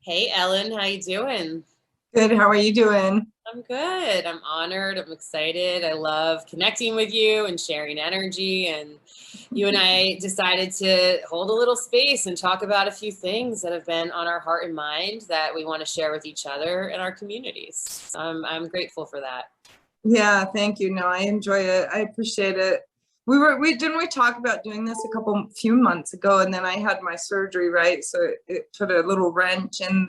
Hey Ellen, how you doing? Good. How are you doing? I'm good. I'm honored. I'm excited. I love connecting with you and sharing energy. And you and I decided to hold a little space and talk about a few things that have been on our heart and mind that we want to share with each other and our communities. So I'm grateful for that. Yeah, thank you. No, I enjoy it. I appreciate it. We didn't we talk about doing this a few months ago, and then I had my surgery, right? So it put a little wrench in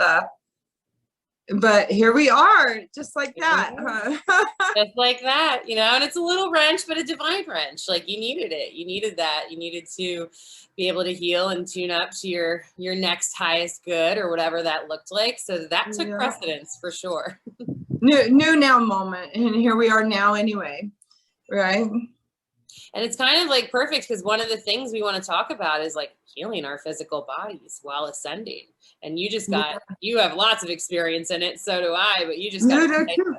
but here we are, just like that. Huh? Just like that, and it's a little wrench, but a divine wrench. Like you needed it. You needed that. You needed to be able to heal and tune up to your next highest good or whatever that looked like. So that took Yeah. precedence for sure. New now moment, and here we are now anyway, right? And it's kind of like perfect because one of the things we want to talk about is like healing our physical bodies while ascending. And you have lots of experience in it. So do I, but you just got You do too.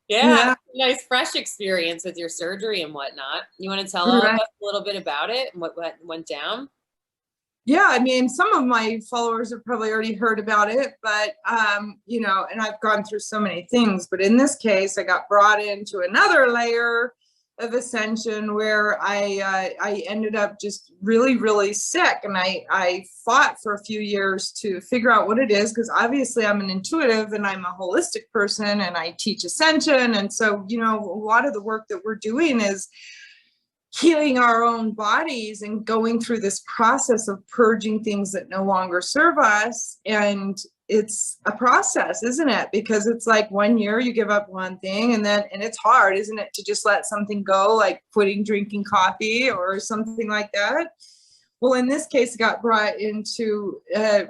yeah, Yeah, nice fresh experience with your surgery and whatnot. You want to tell us right. a little bit about it and what went down? Yeah, I mean, some of my followers have probably already heard about it, but and I've gone through so many things. But in this case, I got brought into another layer of ascension where I ended up just really, really sick, and I fought for a few years to figure out what it is, because obviously I'm an intuitive and I'm a holistic person, and I teach ascension, and so a lot of the work that we're doing is healing our own bodies and going through this process of purging things that no longer serve us. And it's a process, isn't it? Because it's like 1 year you give up one thing, and it's hard, isn't it, to just let something go, like quitting drinking coffee or something like that. Well, in this case, I got brought into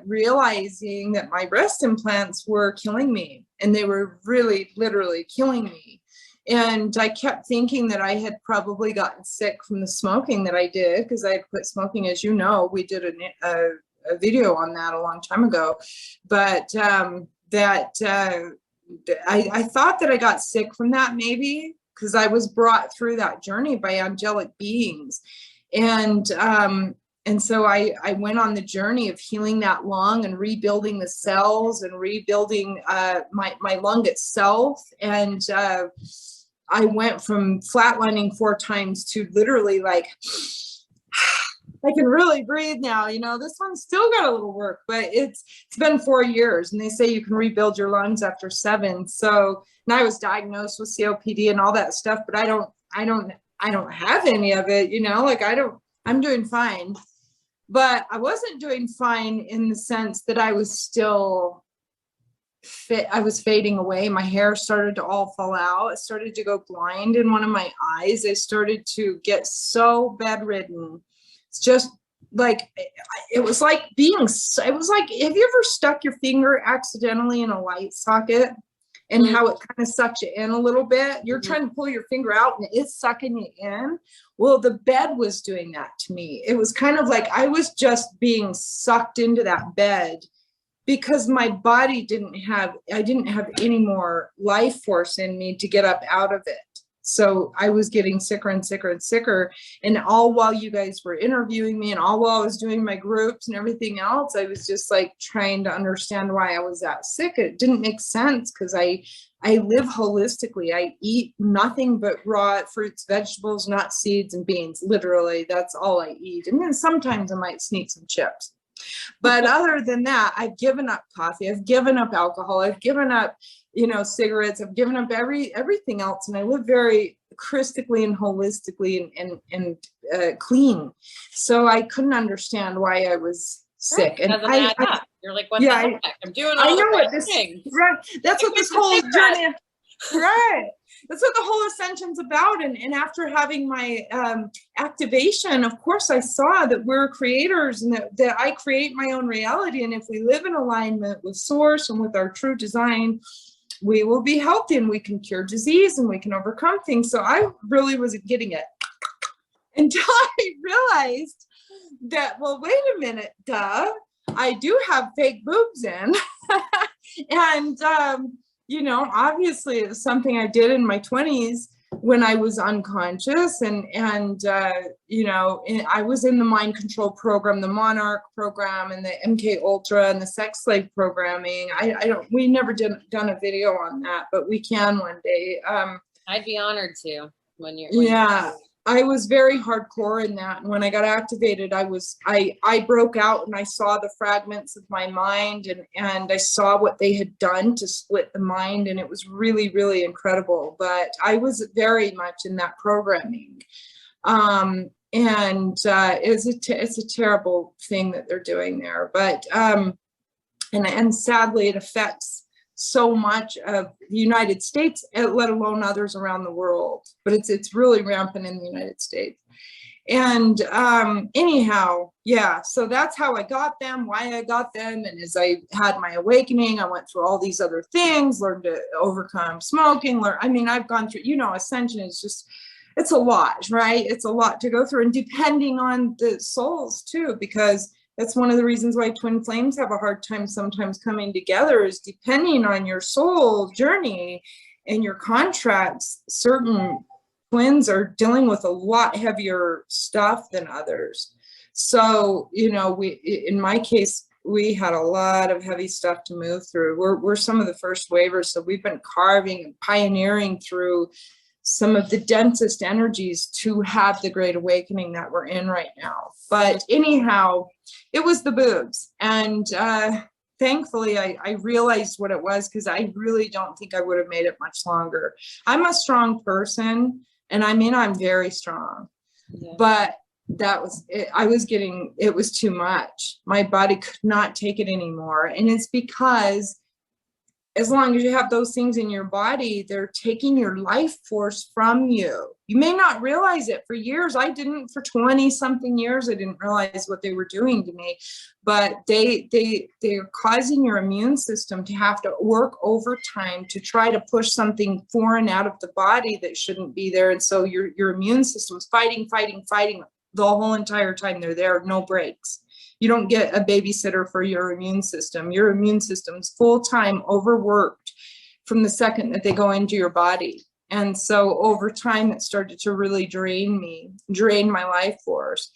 realizing that my breast implants were killing me, and they were really literally killing me. And I kept thinking that I had probably gotten sick from the smoking that I did, because I had quit smoking. As you know, we did a video on that a long time ago. But I thought that I got sick from that, maybe because I was brought through that journey by angelic beings. And so I went on the journey of healing that lung and rebuilding the cells and rebuilding my lung itself. And I went from flatlining 4 times to literally like, I can really breathe now. This one's still got a little work, but it's been 4 years, and they say you can rebuild your lungs after 7. So, and I was diagnosed with COPD and all that stuff, but I don't have any of it, like I'm doing fine. But I wasn't doing fine in the sense that I was still fit. I was fading away. My hair started to all fall out. I started to go blind in one of my eyes. I started to get so bedridden. It's just like, it was like have you ever stuck your finger accidentally in a light socket, and how it kind of sucks you in a little bit? You're trying to pull your finger out and it's sucking you in. Well, the bed was doing that to me. It was kind of like I was just being sucked into that bed, because my body I didn't have any more life force in me to get up out of it. So I was getting sicker and sicker and sicker. And all while you guys were interviewing me, and all while I was doing my groups and everything else, I was just like trying to understand why I was that sick. It didn't make sense, because I live holistically. I eat nothing but raw fruits, vegetables, nuts, seeds, and beans. Literally, that's all I eat. And then sometimes I might sneak some chips. But other than that, I've given up coffee. I've given up alcohol. I've given up, cigarettes. I've given up everything else. And I live very Christically and holistically and clean. So I couldn't understand why I was sick. Right. And you're like, what the heck? I'm doing all the right things. Right. That's what this whole journey. Right. That's what the whole ascension's about. And after having my activation, of course, I saw that we're creators, and that I create my own reality. And if we live in alignment with source and with our true design, we will be healthy, and we can cure disease, and we can overcome things. So I really wasn't getting it until I realized that, well, wait a minute, I do have fake boobs in. And, obviously it was something I did in my 20s, when I was unconscious, and you know, I was in the mind control program, the Monarch program, and the MK Ultra, and the sex slave programming. I don't, we never done a video on that, but we can one day. I'd be honored to when you're. Yeah, I was very hardcore in that. And when I got activated, I broke out, and I saw the fragments of my mind, and I saw what they had done to split the mind. And it was really, really incredible. But I was very much in that programming. It's a terrible thing that they're doing there. But, and sadly, it affects so much of the United States, let alone others around the world. But it's really rampant in the United States. And anyhow, yeah, so that's how I got them, why I got them. And as I had my awakening, I went through all these other things, learned to overcome smoking, I've gone through, you know, Ascension is just, it's a lot, right? It's a lot to go through, and depending on the souls too, because that's one of the reasons why twin flames have a hard time sometimes coming together, is depending on your soul journey and your contracts. Certain twins are dealing with a lot heavier stuff than others. So, you know, in my case, we had a lot of heavy stuff to move through. We're some of the first waivers. So we've been carving and pioneering through some of the densest energies to have the great awakening that we're in right now. But anyhow, it was the boobs. And thankfully, I realized what it was, because I really don't think I would have made it much longer. I'm a strong person, and I'm very strong. Yeah. But that was it. It was too much. My body could not take it anymore. And it's because as long as you have those things in your body, they're taking your life force from you. You may not realize it. For years, I didn't. For 20 something years, I didn't realize what they were doing to me. But they're causing your immune system to have to work overtime to try to push something foreign out of the body that shouldn't be there. And so your immune system's fighting the whole entire time they're there, no breaks. You don't get a babysitter for your immune system. Your immune system's full-time overworked from the second that they go into your body. And so over time, it started to really drain my life force.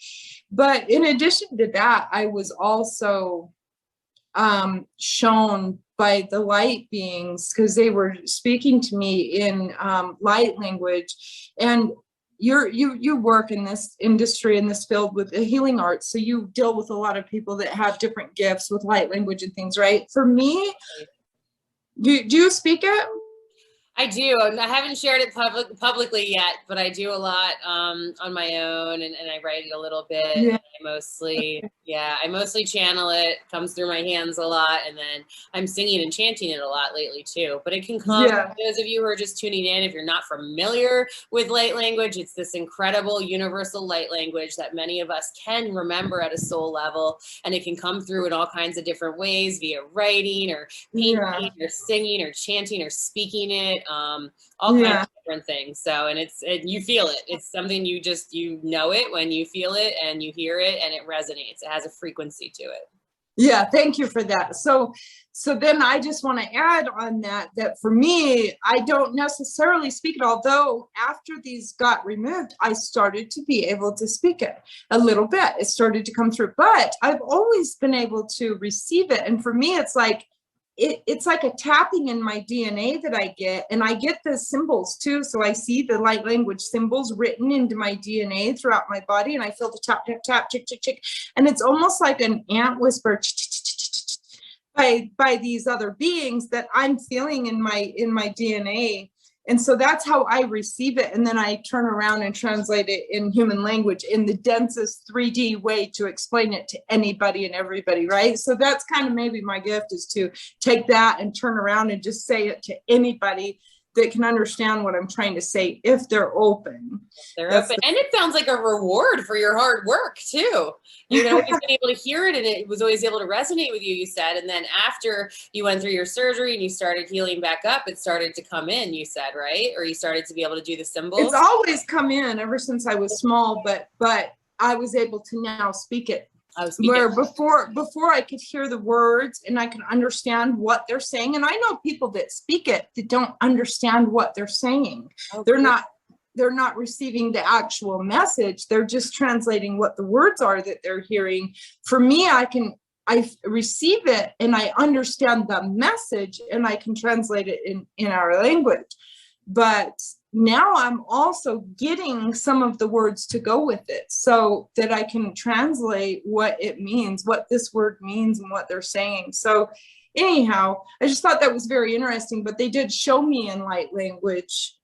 But in addition to that, I was also shown by the light beings, because they were speaking to me in light language. And you work in this industry, in this field with the healing arts, so you deal with a lot of people that have different gifts with light language and things, right? For me, do you speak it? I do. I haven't shared it publicly yet, but I do a lot on my own, and I write it a little bit. Yeah. I mostly channel it. Comes through my hands a lot, and then I'm singing and chanting it a lot lately too. But it can come. Yeah. For those of you who are just tuning in, if you're not familiar with light language, it's this incredible universal light language that many of us can remember at a soul level, and it can come through in all kinds of different ways, via writing or painting or singing or chanting or speaking it. All kinds of different things. So, and you feel it. It's something you know it when you feel it and you hear it, and it resonates. It has a frequency to it. Yeah, thank you for that. So then I just want to add on that for me, I don't necessarily speak it, although after these got removed, I started to be able to speak it a little bit. It started to come through, but I've always been able to receive it. And for me, it's like, it's like a tapping in my DNA that I get, and I get the symbols too. So I see the light language symbols written into my DNA throughout my body, and I feel the tap, tap, tap, tick, tick, tick. And it's almost like an ant whisper by these other beings that I'm feeling in my DNA. And so that's how I receive it. And then I turn around and translate it in human language in the densest 3D way to explain it to anybody and everybody, right? So that's kind of maybe my gift, is to take that and turn around and just say it to anybody that can understand what I'm trying to say, if they're open. And it sounds like a reward for your hard work too. You've always been able to hear it, and it was always able to resonate with you, you said. And then after you went through your surgery and you started healing back up, it started to come in, you said, right? Or you started to be able to do the symbols? It's always come in ever since I was small, but I was able to now speak it. Where before I could hear the words and I could understand what they're saying. And I know people that speak it that don't understand what they're saying. Okay. they're not receiving the actual message. They're just translating what the words are that they're hearing. For me, I receive it and I understand the message and I can translate it in our language. But now I'm also getting some of the words to go with it so that I can translate what it means, what this word means and what they're saying. So anyhow, I just thought that was very interesting, but they did show me in light language.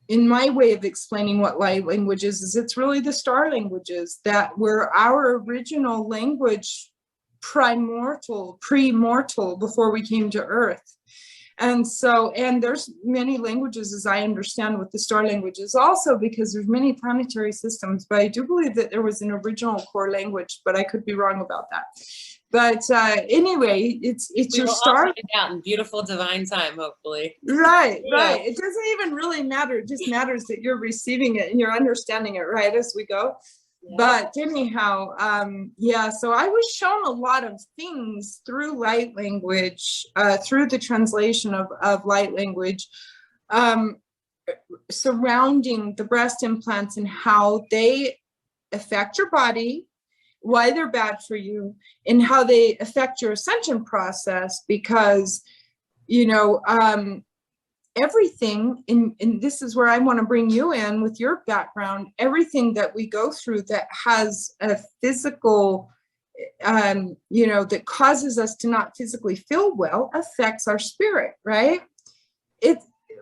In my way of explaining what light language is it's really the star languages that were our original language, premortal, before we came to Earth. And so, and there's many languages, as I understand, with the star languages also, because there's many planetary systems, but I do believe that there was an original core language, but I could be wrong about that. But anyway, it's your star. Find out in beautiful divine time, hopefully. Right. It doesn't even really matter. It just matters that you're receiving it and you're understanding it right as we go. Yeah. But anyhow, so I was shown a lot of things through light language, through the translation of light language, surrounding the breast implants and how they affect your body, why they're bad for you, and how they affect your ascension process, because, everything, and this is where I want to bring you in with your background, everything that we go through that has a physical, that causes us to not physically feel well affects our spirit, right?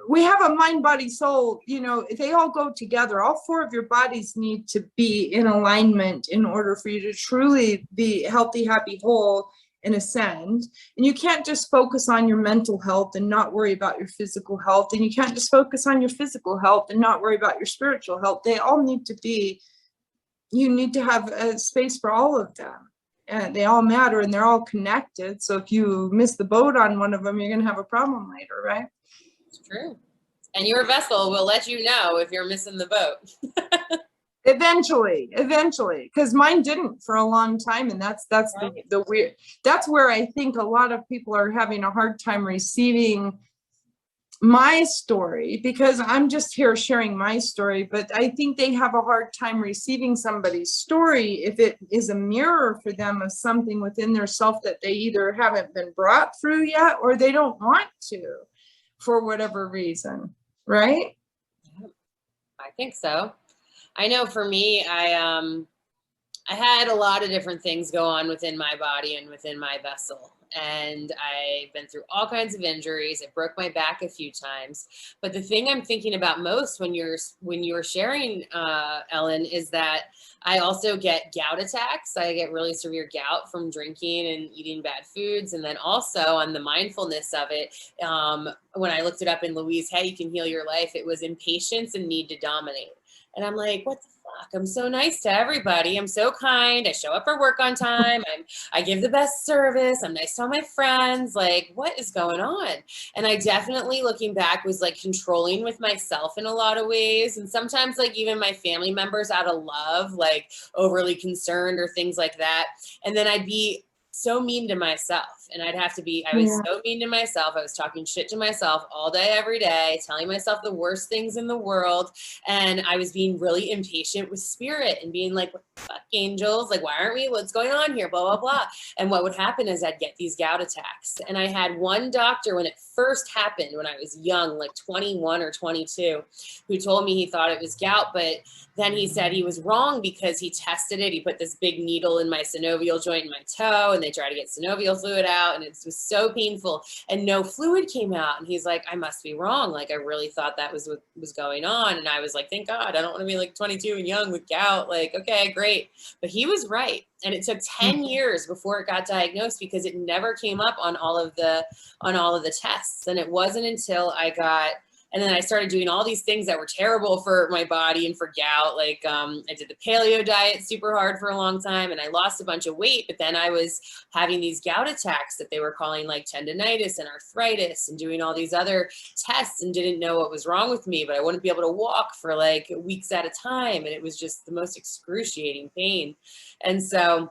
We have a mind, body, soul, they all go together. All four of your bodies need to be in alignment in order for you to truly be healthy, happy, whole, and ascend. And you can't just focus on your mental health and not worry about your physical health. And you can't just focus on your physical health and not worry about your spiritual health. They all need to be, you need to have a space for all of them. And they all matter and they're all connected. So if you miss the boat on one of them, you're going to have a problem later, right? It's true. And your vessel will let you know if you're missing the boat. Eventually, because mine didn't for a long time. And that's right. the weird, that's where I think a lot of people are having a hard time receiving my story, because I'm just here sharing my story, but I think they have a hard time receiving somebody's story if it is a mirror for them of something within their self that they either haven't been brought through yet or they don't want to for whatever reason, right? I think so. I know for me, I had a lot of different things go on within my body and within my vessel. And I've been through all kinds of injuries. I broke my back a few times. But the thing I'm thinking about most when you're sharing, Ellen, is that I also get gout attacks. I get really severe gout from drinking and eating bad foods. And then also on the mindfulness of it, when I looked it up in Louise Hay, You Can Heal Your Life, it was impatience and need to dominate. And I'm like, what the fuck? I'm so nice to everybody. I'm so kind. I show up for work on time. I give the best service. I'm nice to all my friends. Like, what is going on? And I definitely, looking back, was like controlling with myself in a lot of ways. And sometimes like even my family members out of love, like overly concerned or things like that. And then I'd be so mean to myself. And I was so mean to myself. I was talking shit to myself all day, every day, telling myself the worst things in the world. And I was being really impatient with spirit and being like, what the fuck, angels? Like, why aren't we? What's going on here? Blah, blah, blah. And what would happen is I'd get these gout attacks. And I had one doctor when it first happened, when I was young, like 21 or 22, who told me he thought it was gout. But then he said he was wrong because he tested it. He put this big needle in my synovial joint in my toe, and they tried to get synovial fluid out. And it was so painful and no fluid came out. And he's like, I must be wrong. Like, I really thought that was what was going on. And I was like, thank God, I don't want to be like 22 and young with gout. Like, okay, great. But he was right. And it took 10 years before it got diagnosed because it never came up on all of the tests. And it wasn't until and then I started doing all these things that were terrible for my body and for gout. Like I did the paleo diet super hard for a long time and I lost a bunch of weight, but then I was having these gout attacks that they were calling like tendonitis and arthritis and doing all these other tests and didn't know what was wrong with me, but I wouldn't be able to walk for like weeks at a time. And it was just the most excruciating pain. And so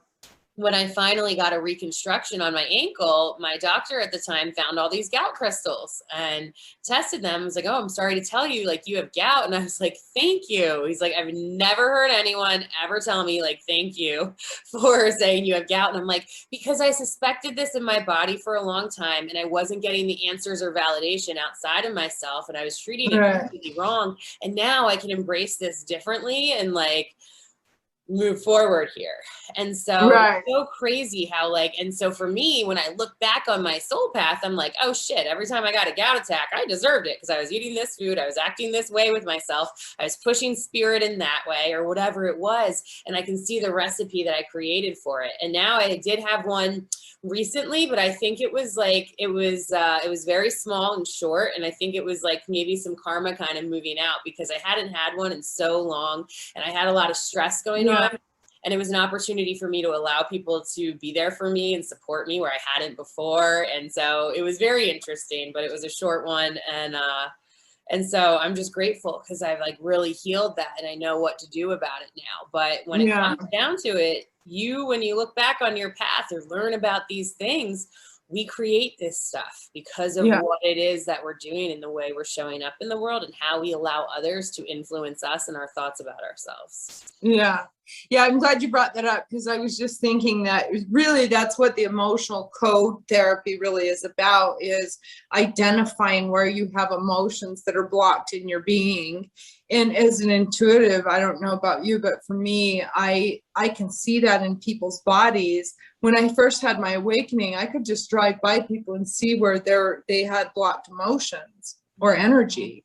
when I finally got a reconstruction on my ankle, my doctor at the time found all these gout crystals and tested them. I was like, oh, I'm sorry to tell you, like, you have gout. And I was like, thank you. He's like, I've never heard anyone ever tell me, like, thank you for saying you have gout. And I'm like, because I suspected this in my body for a long time and I wasn't getting the answers or validation outside of myself. And I was treating it completely wrong. And now I can embrace this differently and like move forward here. And so it's so crazy how like, and so for me, when I look back on my soul path, I'm like, oh shit, every time I got a gout attack, I deserved it because I was eating this food, I was acting this way with myself, I was pushing spirit in that way or whatever it was. And I can see the recipe that I created for it. And now I did have one recently, but I think it was like, it was very small and short. And I think it was like maybe some karma kind of moving out because I hadn't had one in so long and I had a lot of stress going on. And it was an opportunity for me to allow people to be there for me and support me where I hadn't before. And so it was very interesting, but it was a short one. And so I'm just grateful because I've like really healed that and I know what to do about it now. But when it comes down to it, when you look back on your path or learn about these things, we create this stuff because of what it is that we're doing and the way we're showing up in the world and how we allow others to influence us and our thoughts about ourselves. Yeah. I'm glad you brought that up because I was just thinking that really that's what the emotional code therapy really is about, is identifying where you have emotions that are blocked in your being. And as an intuitive, I don't know about you, but for me, I can see that in people's bodies. When I first had my awakening, I could just drive by people and see where they had blocked emotions or energy.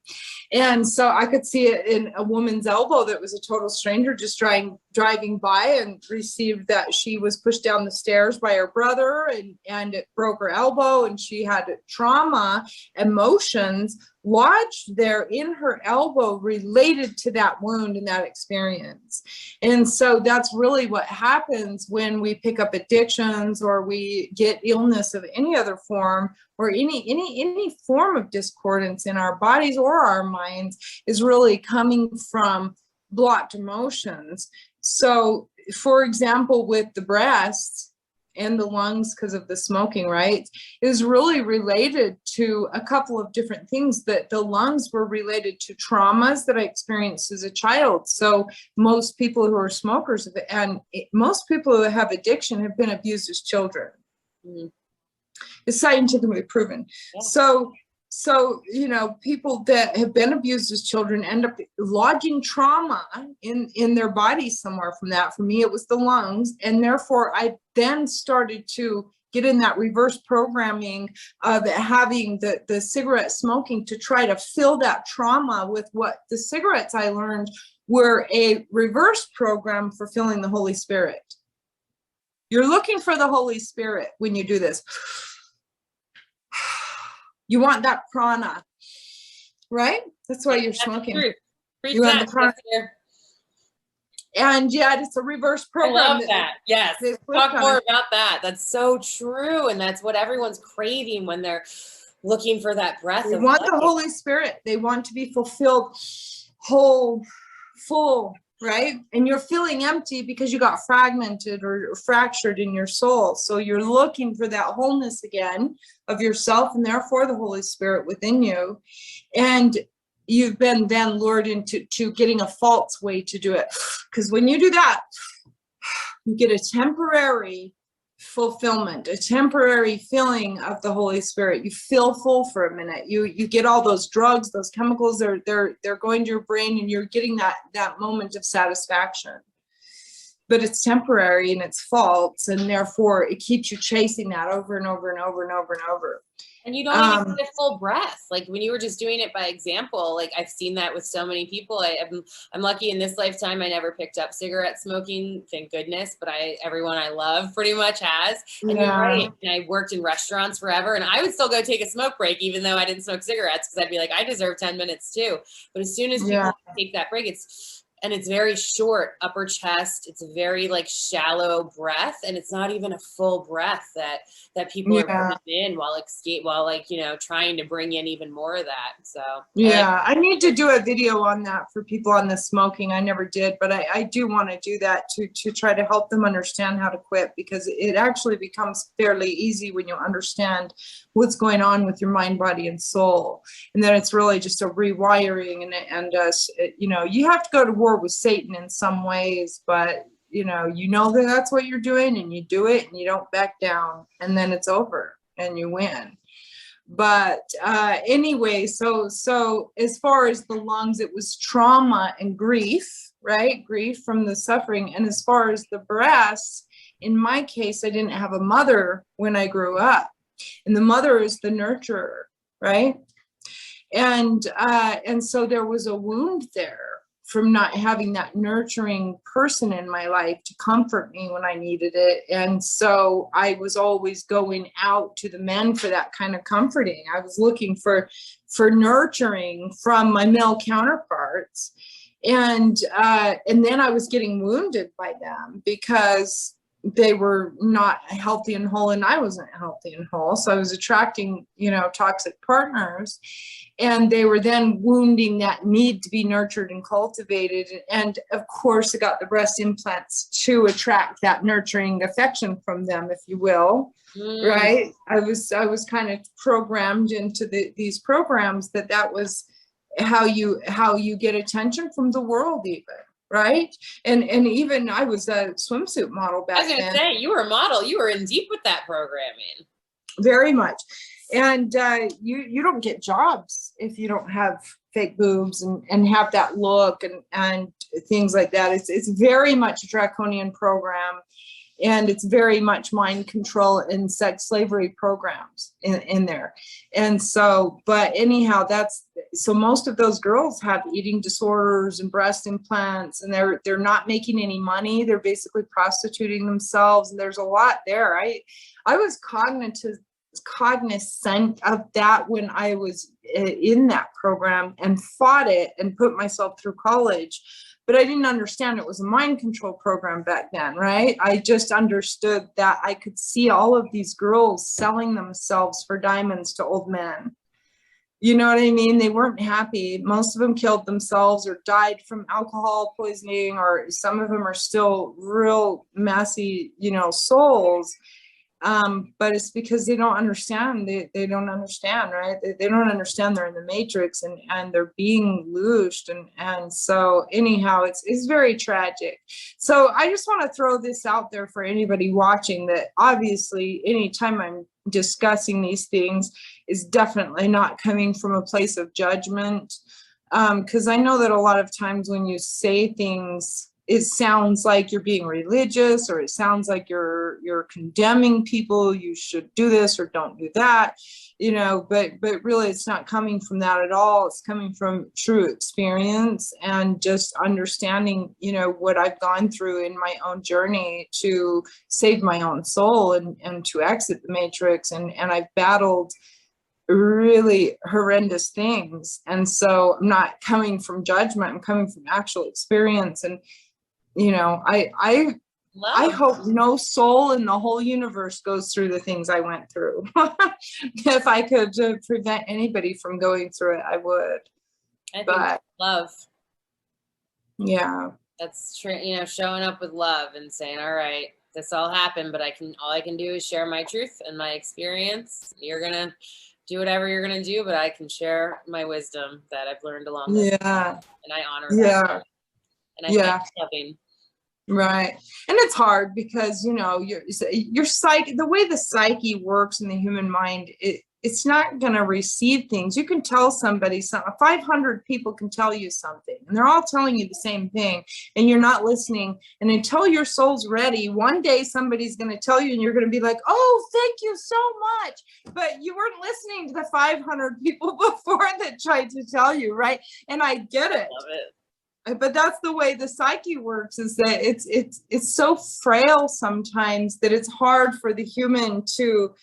And so I could see it in a woman's elbow that was a total stranger just driving by and received that she was pushed down the stairs by her brother and it broke her elbow and she had trauma, emotions lodged there in her elbow related to that wound and that experience. And so that's really what happens when we pick up addictions or we get illness of any other form or any form of discordance in our bodies or our minds is really coming from blocked emotions. So for example, with the breasts and the lungs, because of the smoking, right, is really related to a couple of different things. That the lungs were related to traumas that I experienced as a child. So most people who are smokers and most people who have addiction have been abused as children. It's scientifically proven. So, you know, people that have been abused as children end up lodging trauma in their bodies somewhere from that. For me, it was the lungs. And therefore, I then started to get in that reverse programming of having the cigarette smoking to try to fill that trauma with what the cigarettes I learned were a reverse program for filling the Holy Spirit. You're looking for the Holy Spirit when you do this. You want that prana, right? That's why you're smoking. You want the prana. And yeah, it's a reverse program. I love that. Yes. Talk more about that. That's so true. And that's what everyone's craving when they're looking for that breath. They want the Holy Spirit. They want to be fulfilled, whole, full, right? And you're feeling empty because you got fragmented or fractured in your soul. So you're looking for that wholeness again of yourself and therefore the Holy Spirit within you. And you've been then lured into getting a false way to do it. Because when you do that, you get a temporary fulfillment, a temporary feeling of the Holy Spirit. You feel full for a minute. You get all those drugs, those chemicals, they're going to your brain and you're getting that moment of satisfaction. But it's temporary and it's false, and therefore it keeps you chasing that over and over and over and over and over. And you don't even get full breath. Like when you were just doing it by example, like I've seen that with so many people. I'm lucky in this lifetime, I never picked up cigarette smoking, thank goodness, but everyone I love pretty much has. And you're right. And I worked in restaurants forever and I would still go take a smoke break, even though I didn't smoke cigarettes, because I'd be like, I deserve 10 minutes too. But as soon as people take that break, it's and it's very short, upper chest. It's a very like shallow breath, and it's not even a full breath that people are putting in while like, you know, trying to bring in even more of that. So yeah, I need to do a video on that for people on the smoking. I never did, but I do want to do that to try to help them understand how to quit, because it actually becomes fairly easy when you understand what's going on with your mind, body, and soul. And then it's really just a rewiring, and you know, you have to go to war with Satan in some ways, but you know that that's what you're doing, and you do it, and you don't back down, and then it's over and you win. But anyway, so as far as the lungs, it was trauma and grief, right? Grief from the suffering. And as far as the breasts, in my case, I didn't have a mother when I grew up, and the mother is the nurturer, right? And so there was a wound there from not having that nurturing person in my life to comfort me when I needed it. And so I was always going out to the men for that kind of comforting. I was looking for nurturing from my male counterparts. And then I was getting wounded by them because they were not healthy and whole, and I wasn't healthy and whole. So I was attracting, you know, toxic partners, and they were then wounding that need to be nurtured and cultivated. And of course, I got the breast implants to attract that nurturing affection from them, if you will. Right? I was kind of programmed into these programs that was how you get attention from the world, even. Right. And even I was a swimsuit model back then. I was going to say, you were a model. You were in deep with that programming. Very much. And you don't get jobs if you don't have fake boobs and have that look and things like that. It's very much a draconian program. And it's very much mind control and sex slavery programs in there. And so, but anyhow, so most of those girls have eating disorders and breast implants, and they're not making any money. They're basically prostituting themselves. And there's a lot there. I was cognizant of that when I was in that program and fought it and put myself through college. But I didn't understand it was a mind control program back then, right? I just understood that I could see all of these girls selling themselves for diamonds to old men. You know what I mean? They weren't happy. Most of them killed themselves or died from alcohol poisoning, or some of them are still real messy, you know, souls. But it's because they don't understand. They don't understand, right? They don't understand they're in the matrix and they're being loosed. And so anyhow, it's very tragic. So I just want to throw this out there for anybody watching, that obviously anytime I'm discussing these things is definitely not coming from a place of judgment. Because I know that a lot of times when you say things, it sounds like you're being religious, or it sounds like you're condemning people. You should do this or don't do that, you know, but really it's not coming from that at all. It's coming from true experience and just understanding, you know, what I've gone through in my own journey to save my own soul and to exit the matrix. And I've battled really horrendous things. And so I'm not coming from judgment. I'm coming from actual experience. And you know, I hope no soul in the whole universe goes through the things I went through. If I could prevent anybody from going through it, I would. I think love. Yeah. That's true. You know, showing up with love and saying, all right, this all happened, but all I can do is share my truth and my experience. You're going to do whatever you're going to do, but I can share my wisdom that I've learned along the way. And I honor that. And I think loving. Right. And it's hard because, you know, your psyche, the way the psyche works in the human mind, it's not going to receive things. You can tell somebody something, 500 people can tell you something, and they're all telling you the same thing, and you're not listening. And until your soul's ready, one day somebody's going to tell you, and you're going to be like, oh, thank you so much. But you weren't listening to the 500 people before that tried to tell you, right? And I get it. Love it. But that's the way the psyche works, is that it's so frail sometimes that it's hard for the human to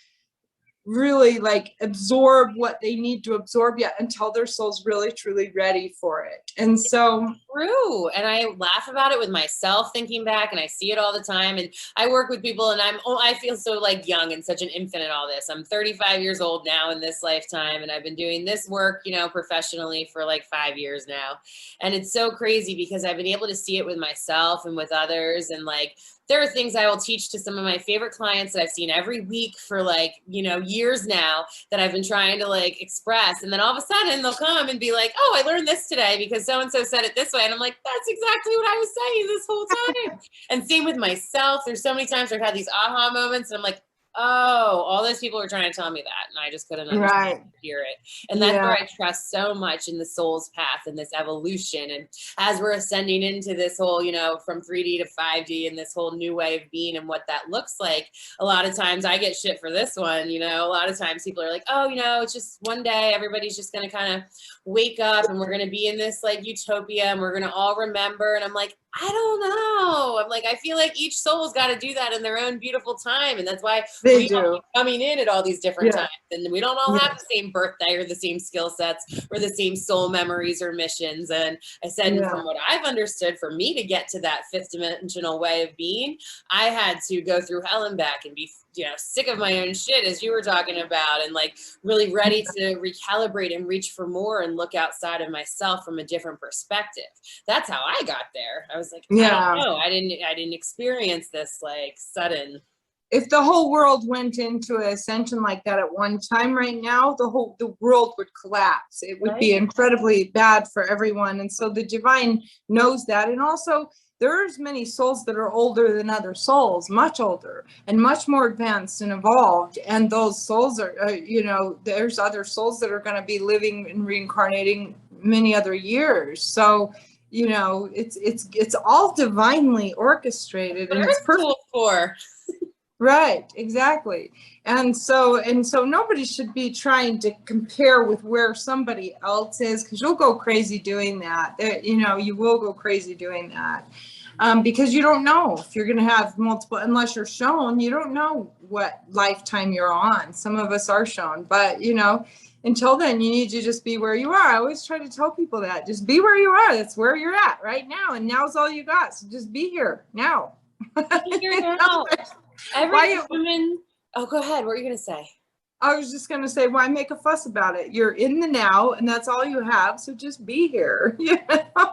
really like absorb what they need to absorb yet until their soul's really truly ready for it. And so true. And I laugh about it with myself thinking back, and I see it all the time. And I work with people, and I feel so like young and such an infant in all this. I'm 35 years old now in this lifetime, and I've been doing this work, you know, professionally for like 5 years now. And it's so crazy because I've been able to see it with myself and with others. And like, there are things I will teach to some of my favorite clients that I've seen every week for like, you know, years now, that I've been trying to like express. And then all of a sudden they'll come and be like, oh, I learned this today because so-and-so said it this way. And I'm like, that's exactly what I was saying this whole time. And same with myself. There's so many times I've had these aha moments, and I'm like, oh, all those people were trying to tell me that, and I just couldn't understand or hear it. And that's where I trust so much in the soul's path and this evolution. And as we're ascending into this whole, you know, from 3D to 5D and this whole new way of being and what that looks like, a lot of times I get shit for this one. You know, a lot of times people are like, oh, you know, it's just one day, everybody's just going to kind of wake up and we're going to be in this like utopia and we're going to all remember. And I'm like, I don't know. I'm like, I feel like each soul's got to do that in their own beautiful time. And that's why we all keep coming in at all these different times. And we don't all have the same birthday or the same skill sets or the same soul memories or missions. And I said, from what I've understood, for me to get to that fifth dimensional way of being, I had to go through hell and back and be, you know, sick of my own shit, as you were talking about, and like really ready to recalibrate and reach for more and look outside of myself from a different perspective. That's how I got there. I was like, I don't know. I didn't experience this like sudden. If the whole world went into an ascension like that at one time right now, the world would collapse. It would be incredibly bad for everyone. And so the divine knows that. And also there's many souls that are older than other souls, much older and much more advanced and evolved. And those souls are, you know, there's other souls that are going to be living and reincarnating many other years. So, you know, it's all divinely orchestrated, and it's perfect for. Right, exactly. And so nobody should be trying to compare with where somebody else is, because you'll go crazy doing that. You know, you will go crazy doing that. Because you don't know if you're going to have multiple, unless you're shown. You don't know what lifetime you're on. Some of us are shown, but you know, until then, you need to just be where you are. I always try to tell people that. Just be where you are. That's where you're at right now. And now's all you got. So just be here now. Be here now. Every woman. Oh, go ahead. What are you going to say? I was just going to say, why make a fuss about it? You're in the now, and that's all you have. So just be here. You know?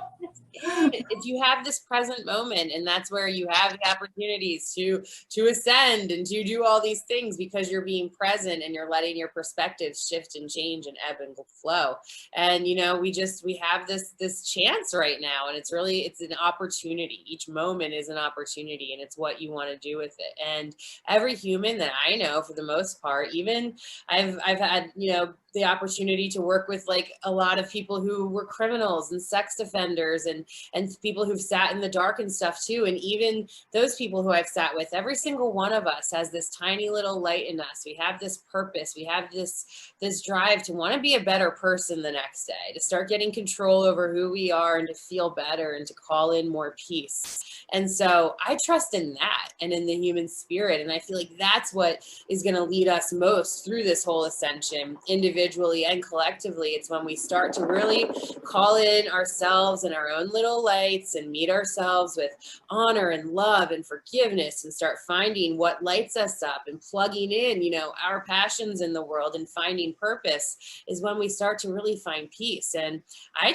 If you have this present moment, and that's where you have the opportunities to ascend and to do all these things, because you're being present and you're letting your perspective shift and change and ebb and flow. And you know, we have this chance right now, and it's an opportunity. Each moment is an opportunity, and it's what you want to do with it. And every human that I know, for the most part, even I've had, you know, the opportunity to work with like a lot of people who were criminals and sex offenders and people who've sat in the dark and stuff too. And even those people who I've sat with, every single one of us has this tiny little light in us. We have this purpose. We have this drive to want to be a better person the next day, to start getting control over who we are and to feel better and to call in more peace. And so I trust in that and in the human spirit. And I feel like that's what is going to lead us most through this whole ascension, individually and collectively. It's when we start to really call in ourselves and our own little lights and meet ourselves with honor and love and forgiveness, and start finding what lights us up and plugging in, you know, our passions in the world and finding purpose, is when we start to really find peace. And I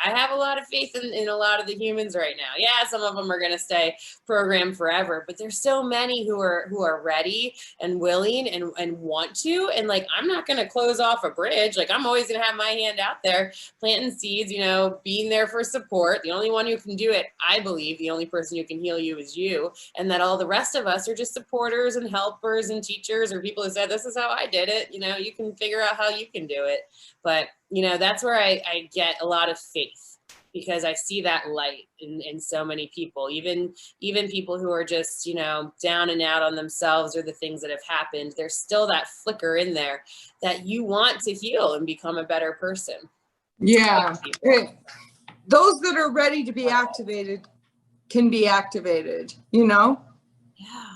have a lot of faith in a lot of the humans right now. Yeah, some of them are going to stay programmed forever, but there's so many who are ready and willing and want to. And like, I'm not going to close off a bridge. Like, I'm always going to have my hand out there planting seeds, you know, being there for support. The only one who can do it, I believe, the only person who can heal you is you. And that all the rest of us are just supporters and helpers and teachers, or people who said, this is how I did it. You know, you can figure out how you can do it. But, you know, that's where I get a lot of faith, because I see that light in so many people, even people who are just, you know, down and out on themselves or the things that have happened. There's still that flicker in there that you want to heal and become a better person. Yeah. Those that are ready to be activated can be activated, you know? Yeah.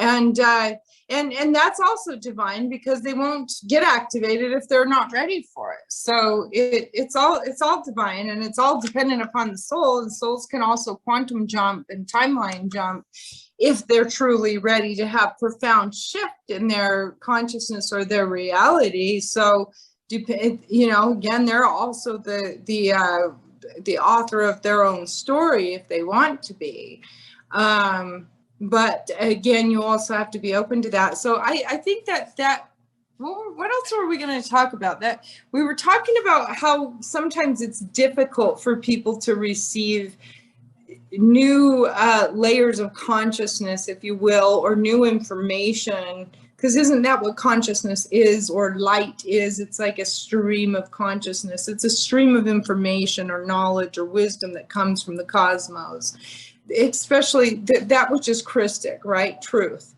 And that's also divine, because they won't get activated if they're not ready for it. So it's all divine, and it's all dependent upon the soul. And souls can also quantum jump and timeline jump if they're truly ready to have profound shift in their consciousness or their reality. So again, they're also the author of their own story if they want to be. But again, you also have to be open to that. So I think that what else were we going to talk about? That we were talking about how sometimes it's difficult for people to receive new layers of consciousness, if you will, or new information. Because isn't that what consciousness is, or light is? It's like a stream of consciousness. It's a stream of information or knowledge or wisdom that comes from the cosmos, especially that which is Christic, right? Truth.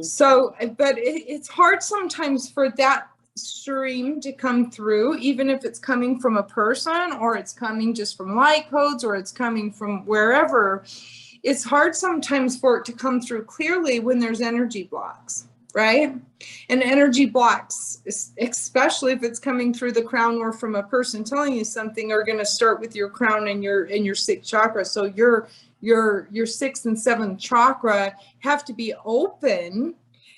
So, but it's hard sometimes for that stream to come through, even if it's coming from a person, or it's coming just from light codes, or it's coming from wherever. It's hard sometimes for it to come through clearly when there's energy blocks, right? And energy blocks, especially if it's coming through the crown or from a person telling you something, are going to start with your crown and your sixth chakra. So your sixth and seventh chakra have to be open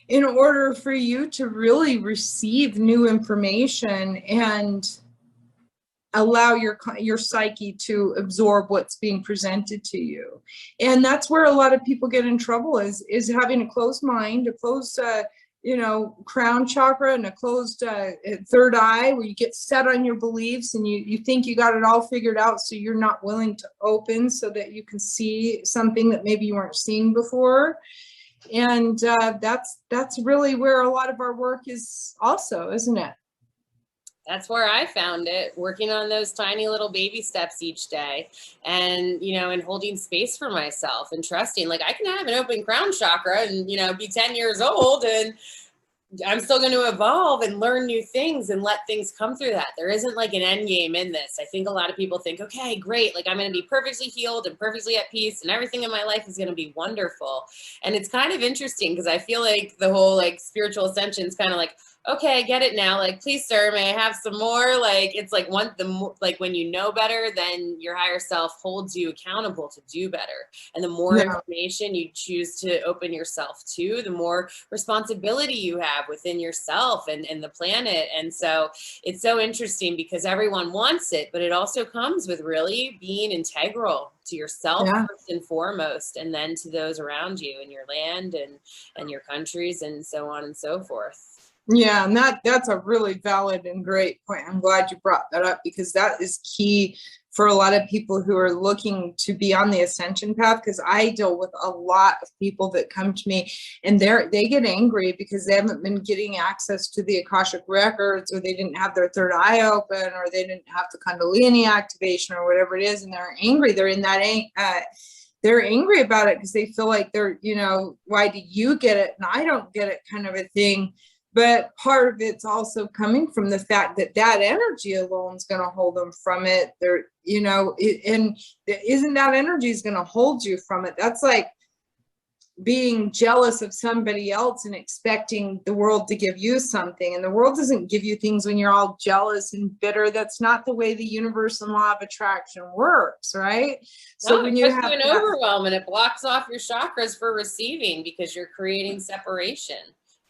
in order for you to really receive new information and allow your psyche to absorb what's being presented to you. And that's where a lot of people get in trouble, is having a closed mind, a closed crown chakra, and a closed third eye, where you get set on your beliefs and you think you got it all figured out, so you're not willing to open so that you can see something that maybe you weren't seeing before. And that's really where a lot of our work is also, isn't it? That's where I found it, working on those tiny little baby steps each day, and, and holding space for myself and trusting, like, I can have an open crown chakra and, be 10 years old, and I'm still going to evolve and learn new things and let things come through that. There isn't like an end game in this. I think a lot of people think, okay, great, like I'm going to be perfectly healed and perfectly at peace and everything in my life is going to be wonderful. And it's kind of interesting, because I feel like the whole like spiritual ascension is kind of like, okay, I get it now. Like, please, sir, may I have some more? Like, it's like when you know better, then your higher self holds you accountable to do better. And the more information you choose to open yourself to, the more responsibility you have within yourself and the planet. And so it's so interesting, because everyone wants it, but it also comes with really being integral to yourself first and foremost, and then to those around you and your land and your countries and so on and so forth. Yeah, and that's a really valid and great point. I'm glad you brought that up, because that is key for a lot of people who are looking to be on the ascension path. Because I deal with a lot of people that come to me and they get angry because they haven't been getting access to the Akashic records, or they didn't have their third eye open, or they didn't have the Kundalini activation, or whatever it is, and they're angry. They're in that they're angry about it because they feel like they're, why do you get it and I don't get it, kind of a thing. But part of it's also coming from the fact that energy alone is going to hold them from it. They're, and isn't that energy is going to hold you from it? That's like being jealous of somebody else and expecting the world to give you something. And the world doesn't give you things when you're all jealous and bitter. That's not the way the universe and law of attraction works, right? So when you have an overwhelm, and it blocks off your chakras for receiving, because you're creating separation.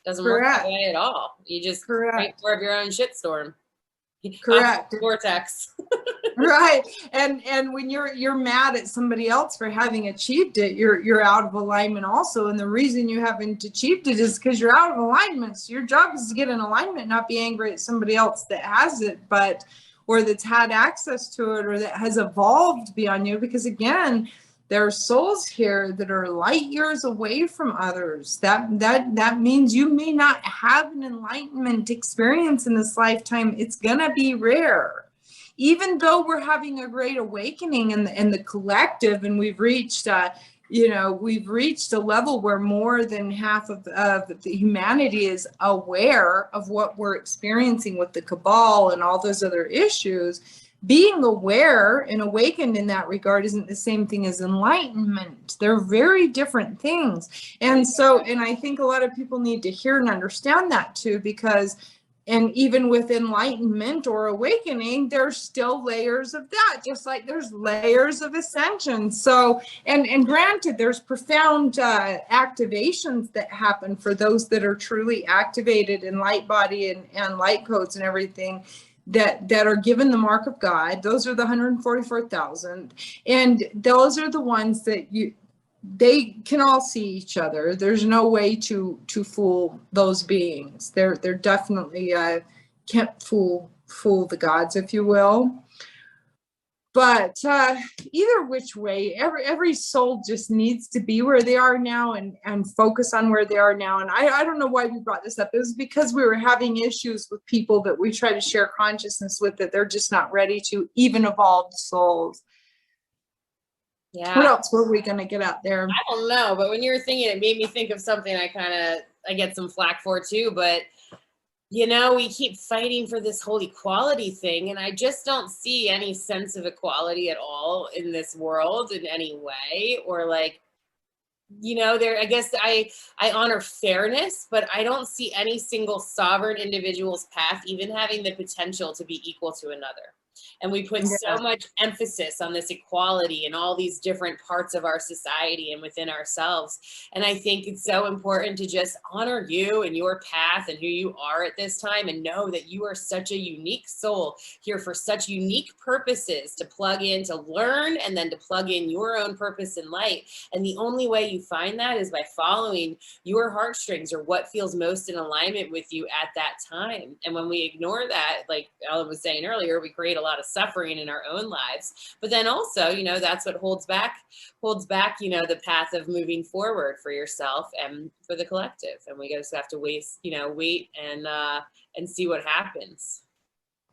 Doesn't work that way at all. You just make more of your own shitstorm. Correct. Vortex. Right. And when you're mad at somebody else for having achieved it, you're out of alignment also. And the reason you haven't achieved it is because you're out of alignment. So your job is to get in alignment, not be angry at somebody else that has it, or that's had access to it, or that has evolved beyond you. Because again, there are souls here that are light years away from others. That means you may not have an enlightenment experience in this lifetime. It's gonna be rare. Even though we're having a great awakening in the collective, and we've reached a level where more than half of the humanity is aware of what we're experiencing with the cabal and all those other issues. being aware and awakened in that regard isn't the same thing as enlightenment. They're very different things. And so, and I think a lot of people need to hear and understand that too, because, and even with enlightenment or awakening, there's still layers of that, just like there's layers of ascension. So, and granted, there's profound activations that happen for those that are truly activated in light body and light codes and everything, that are given the mark of God. Those are the 144,000. And those are the ones that they can all see each other. There's no way to fool those beings. They're definitely can't fool the gods, if you will. But either which way, every soul just needs to be where they are now and focus on where they are now. And I don't know why we brought this up. It was because we were having issues with people that we try to share consciousness with, that they're just not ready to, even evolved souls. Yeah. What else were we going to get out there? I don't know, but when you were thinking, it made me think of something I get some flack for too, but you know, we keep fighting for this whole equality thing, and I just don't see any sense of equality at all in this world in any way. Or like, you know, I guess I honor fairness, but I don't see any single sovereign individual's path even having the potential to be equal to another. And we put so much emphasis on this equality in all these different parts of our society and within ourselves. And I think it's so important to just honor you and your path and who you are at this time, and know that you are such a unique soul here for such unique purposes to plug in, to learn, and then to plug in your own purpose in light. And the only way you find that is by following your heartstrings, or what feels most in alignment with you at that time. And when we ignore that, like Ellen was saying earlier, we create a lot of suffering in our own lives. But then also, you know, that's what holds back, you know, the path of moving forward for yourself and for the collective. And we just have to wait and see what happens.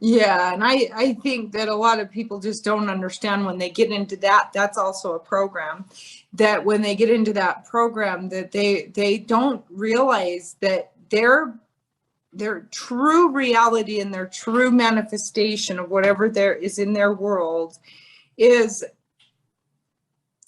Yeah, and I think that a lot of people just don't understand when they get into that. That's also a program, that when they get into that program, that they don't realize that their true reality and their true manifestation of whatever there is in their world is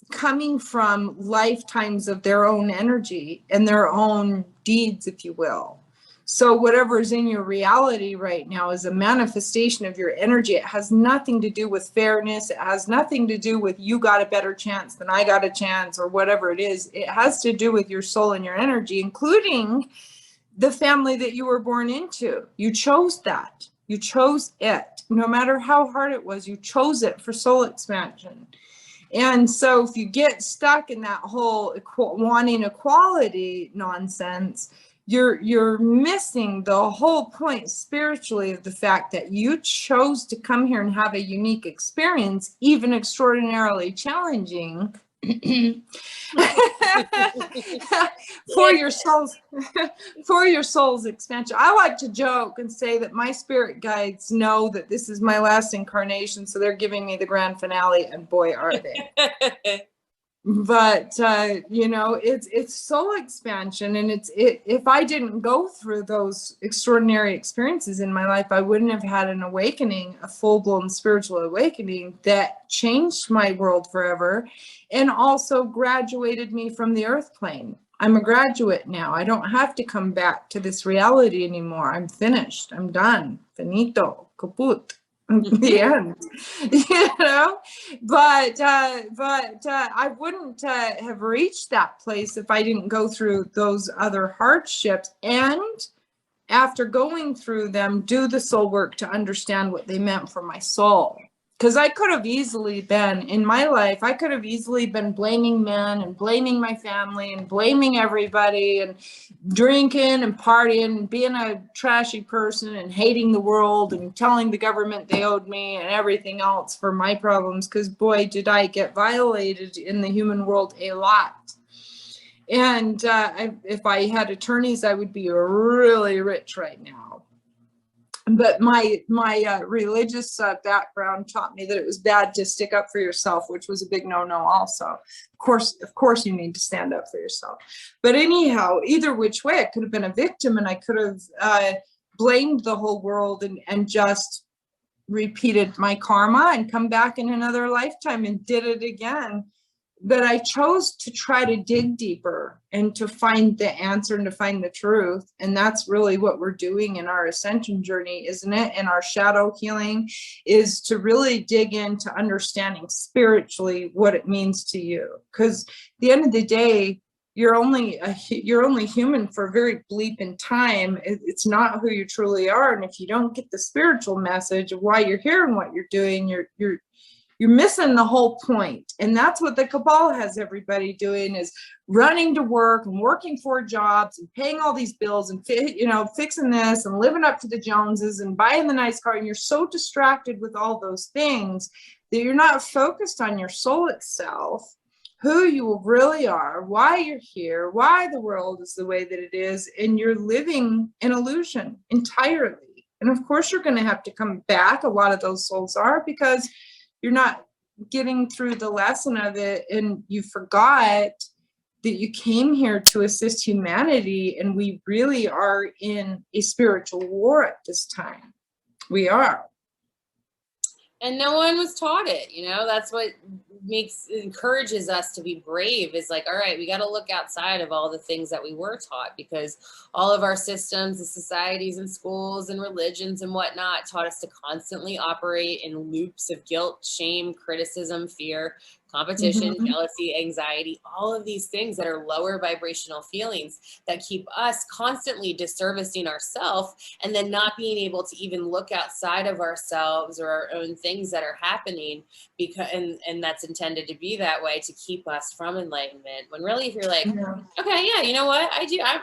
coming from lifetimes of their own energy and their own deeds, if you will. So whatever is in your reality right now is a manifestation of your energy. It has nothing to do with fairness. It has nothing to do with you got a better chance than I got a chance, or whatever it is. It has to do with your soul and your energy, including the family that you were born into. You chose that. You chose it. No matter how hard it was, you chose it for soul expansion. And so if you get stuck in that whole wanting equality nonsense, you're missing the whole point spiritually of the fact that you chose to come here and have a unique experience, even extraordinarily challenging, for your soul's expansion. I like to joke and say that my spirit guides know that this is my last incarnation, so they're giving me the grand finale, and boy are they. But you know, it's soul expansion, and if I didn't go through those extraordinary experiences in my life, I wouldn't have had an awakening, a full-blown spiritual awakening that changed my world forever, and also graduated me from the earth plane. I'm a graduate now. I don't have to come back to this reality anymore. I'm finished. I'm done. Finito. Kaput. The end, you know, but I wouldn't have reached that place if I didn't go through those other hardships, and after going through them, do the soul work to understand what they meant for my soul. Because I could have easily been, in my life, I could have easily been blaming men and blaming my family and blaming everybody and drinking and partying and being a trashy person and hating the world and telling the government they owed me and everything else for my problems. Because boy, did I get violated in the human world a lot. And if I had attorneys, I would be really rich right now. But my religious background taught me that it was bad to stick up for yourself, which was a big no-no also. Of course you need to stand up for yourself. But anyhow, either which way, I could have been a victim, and I could have blamed the whole world and just repeated my karma and come back in another lifetime and did it again. But I chose to try to dig deeper and to find the answer and to find the truth. And that's really what we're doing in our ascension journey, isn't it? And our shadow healing is to really dig into understanding spiritually what it means to you. Because at the end of the day, you're only human for a very bleep in time. It's not who you truly are. And if you don't get the spiritual message of why you're here and what you're doing, you're missing the whole point. And that's what the cabal has everybody doing, is running to work and working 4 jobs and paying all these bills and fixing this and living up to the Joneses and buying the nice car. And you're so distracted with all those things that you're not focused on your soul itself, who you really are, why you're here, why the world is the way that it is. And you're living an illusion entirely. And of course, you're going to have to come back. A lot of those souls are, because you're not getting through the lesson of it, and you forgot that you came here to assist humanity, and we really are in a spiritual war at this time. We are. And no one was taught it, that's what encourages us to be brave, is like, all right, we got to look outside of all the things that we were taught, because all of our systems and societies and schools and religions and whatnot taught us to constantly operate in loops of guilt, shame, criticism, fear, competition, jealousy, anxiety, all of these things that are lower vibrational feelings that keep us constantly disservicing ourselves, and then not being able to even look outside of ourselves or our own things that are happening, because and that's intended to be that way, to keep us from enlightenment. When really, if you're like, okay, yeah, you know what,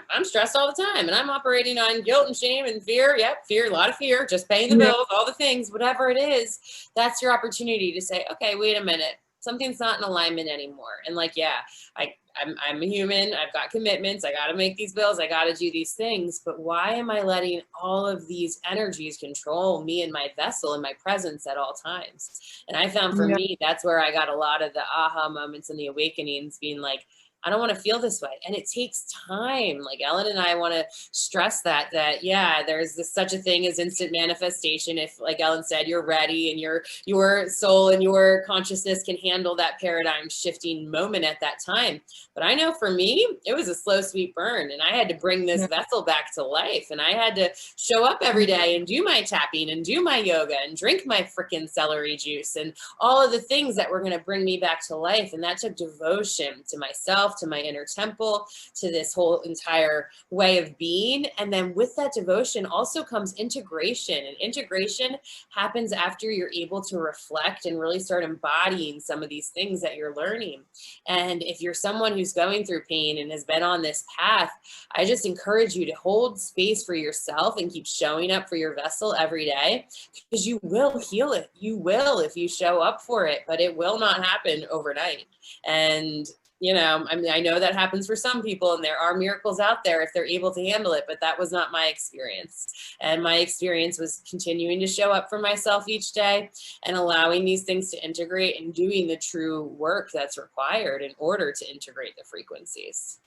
I'm stressed all the time and I'm operating on guilt and shame and fear. Yep, fear, a lot of fear, just paying the bills, all the things, whatever it is, that's your opportunity to say, okay, wait a minute, something's not in alignment anymore. And like, yeah, I'm a human. I've got commitments. I got to make these bills. I got to do these things. But why am I letting all of these energies control me and my vessel and my presence at all times? And I found for me, that's where I got a lot of the aha moments and the awakenings, being like, I don't want to feel this way. And it takes time. Like Ellen and I want to stress that yeah, there's such a thing as instant manifestation. If, like Ellen said, you're ready and your soul and your consciousness can handle that paradigm shifting moment at that time. But I know for me, it was a slow, sweet burn, and I had to bring this vessel back to life. And I had to show up every day and do my tapping and do my yoga and drink my freaking celery juice and all of the things that were going to bring me back to life. And that took devotion to myself, to my inner temple, to this whole entire way of being. And then with that devotion also comes integration. And integration happens after you're able to reflect and really start embodying some of these things that you're learning. And if you're someone who's going through pain and has been on this path, I just encourage you to hold space for yourself and keep showing up for your vessel every day, because you will heal it. You will, if you show up for it, but it will not happen overnight. And I mean, I know that happens for some people, and there are miracles out there if they're able to handle it, but that was not my experience. And my experience was continuing to show up for myself each day and allowing these things to integrate and doing the true work that's required in order to integrate the frequencies.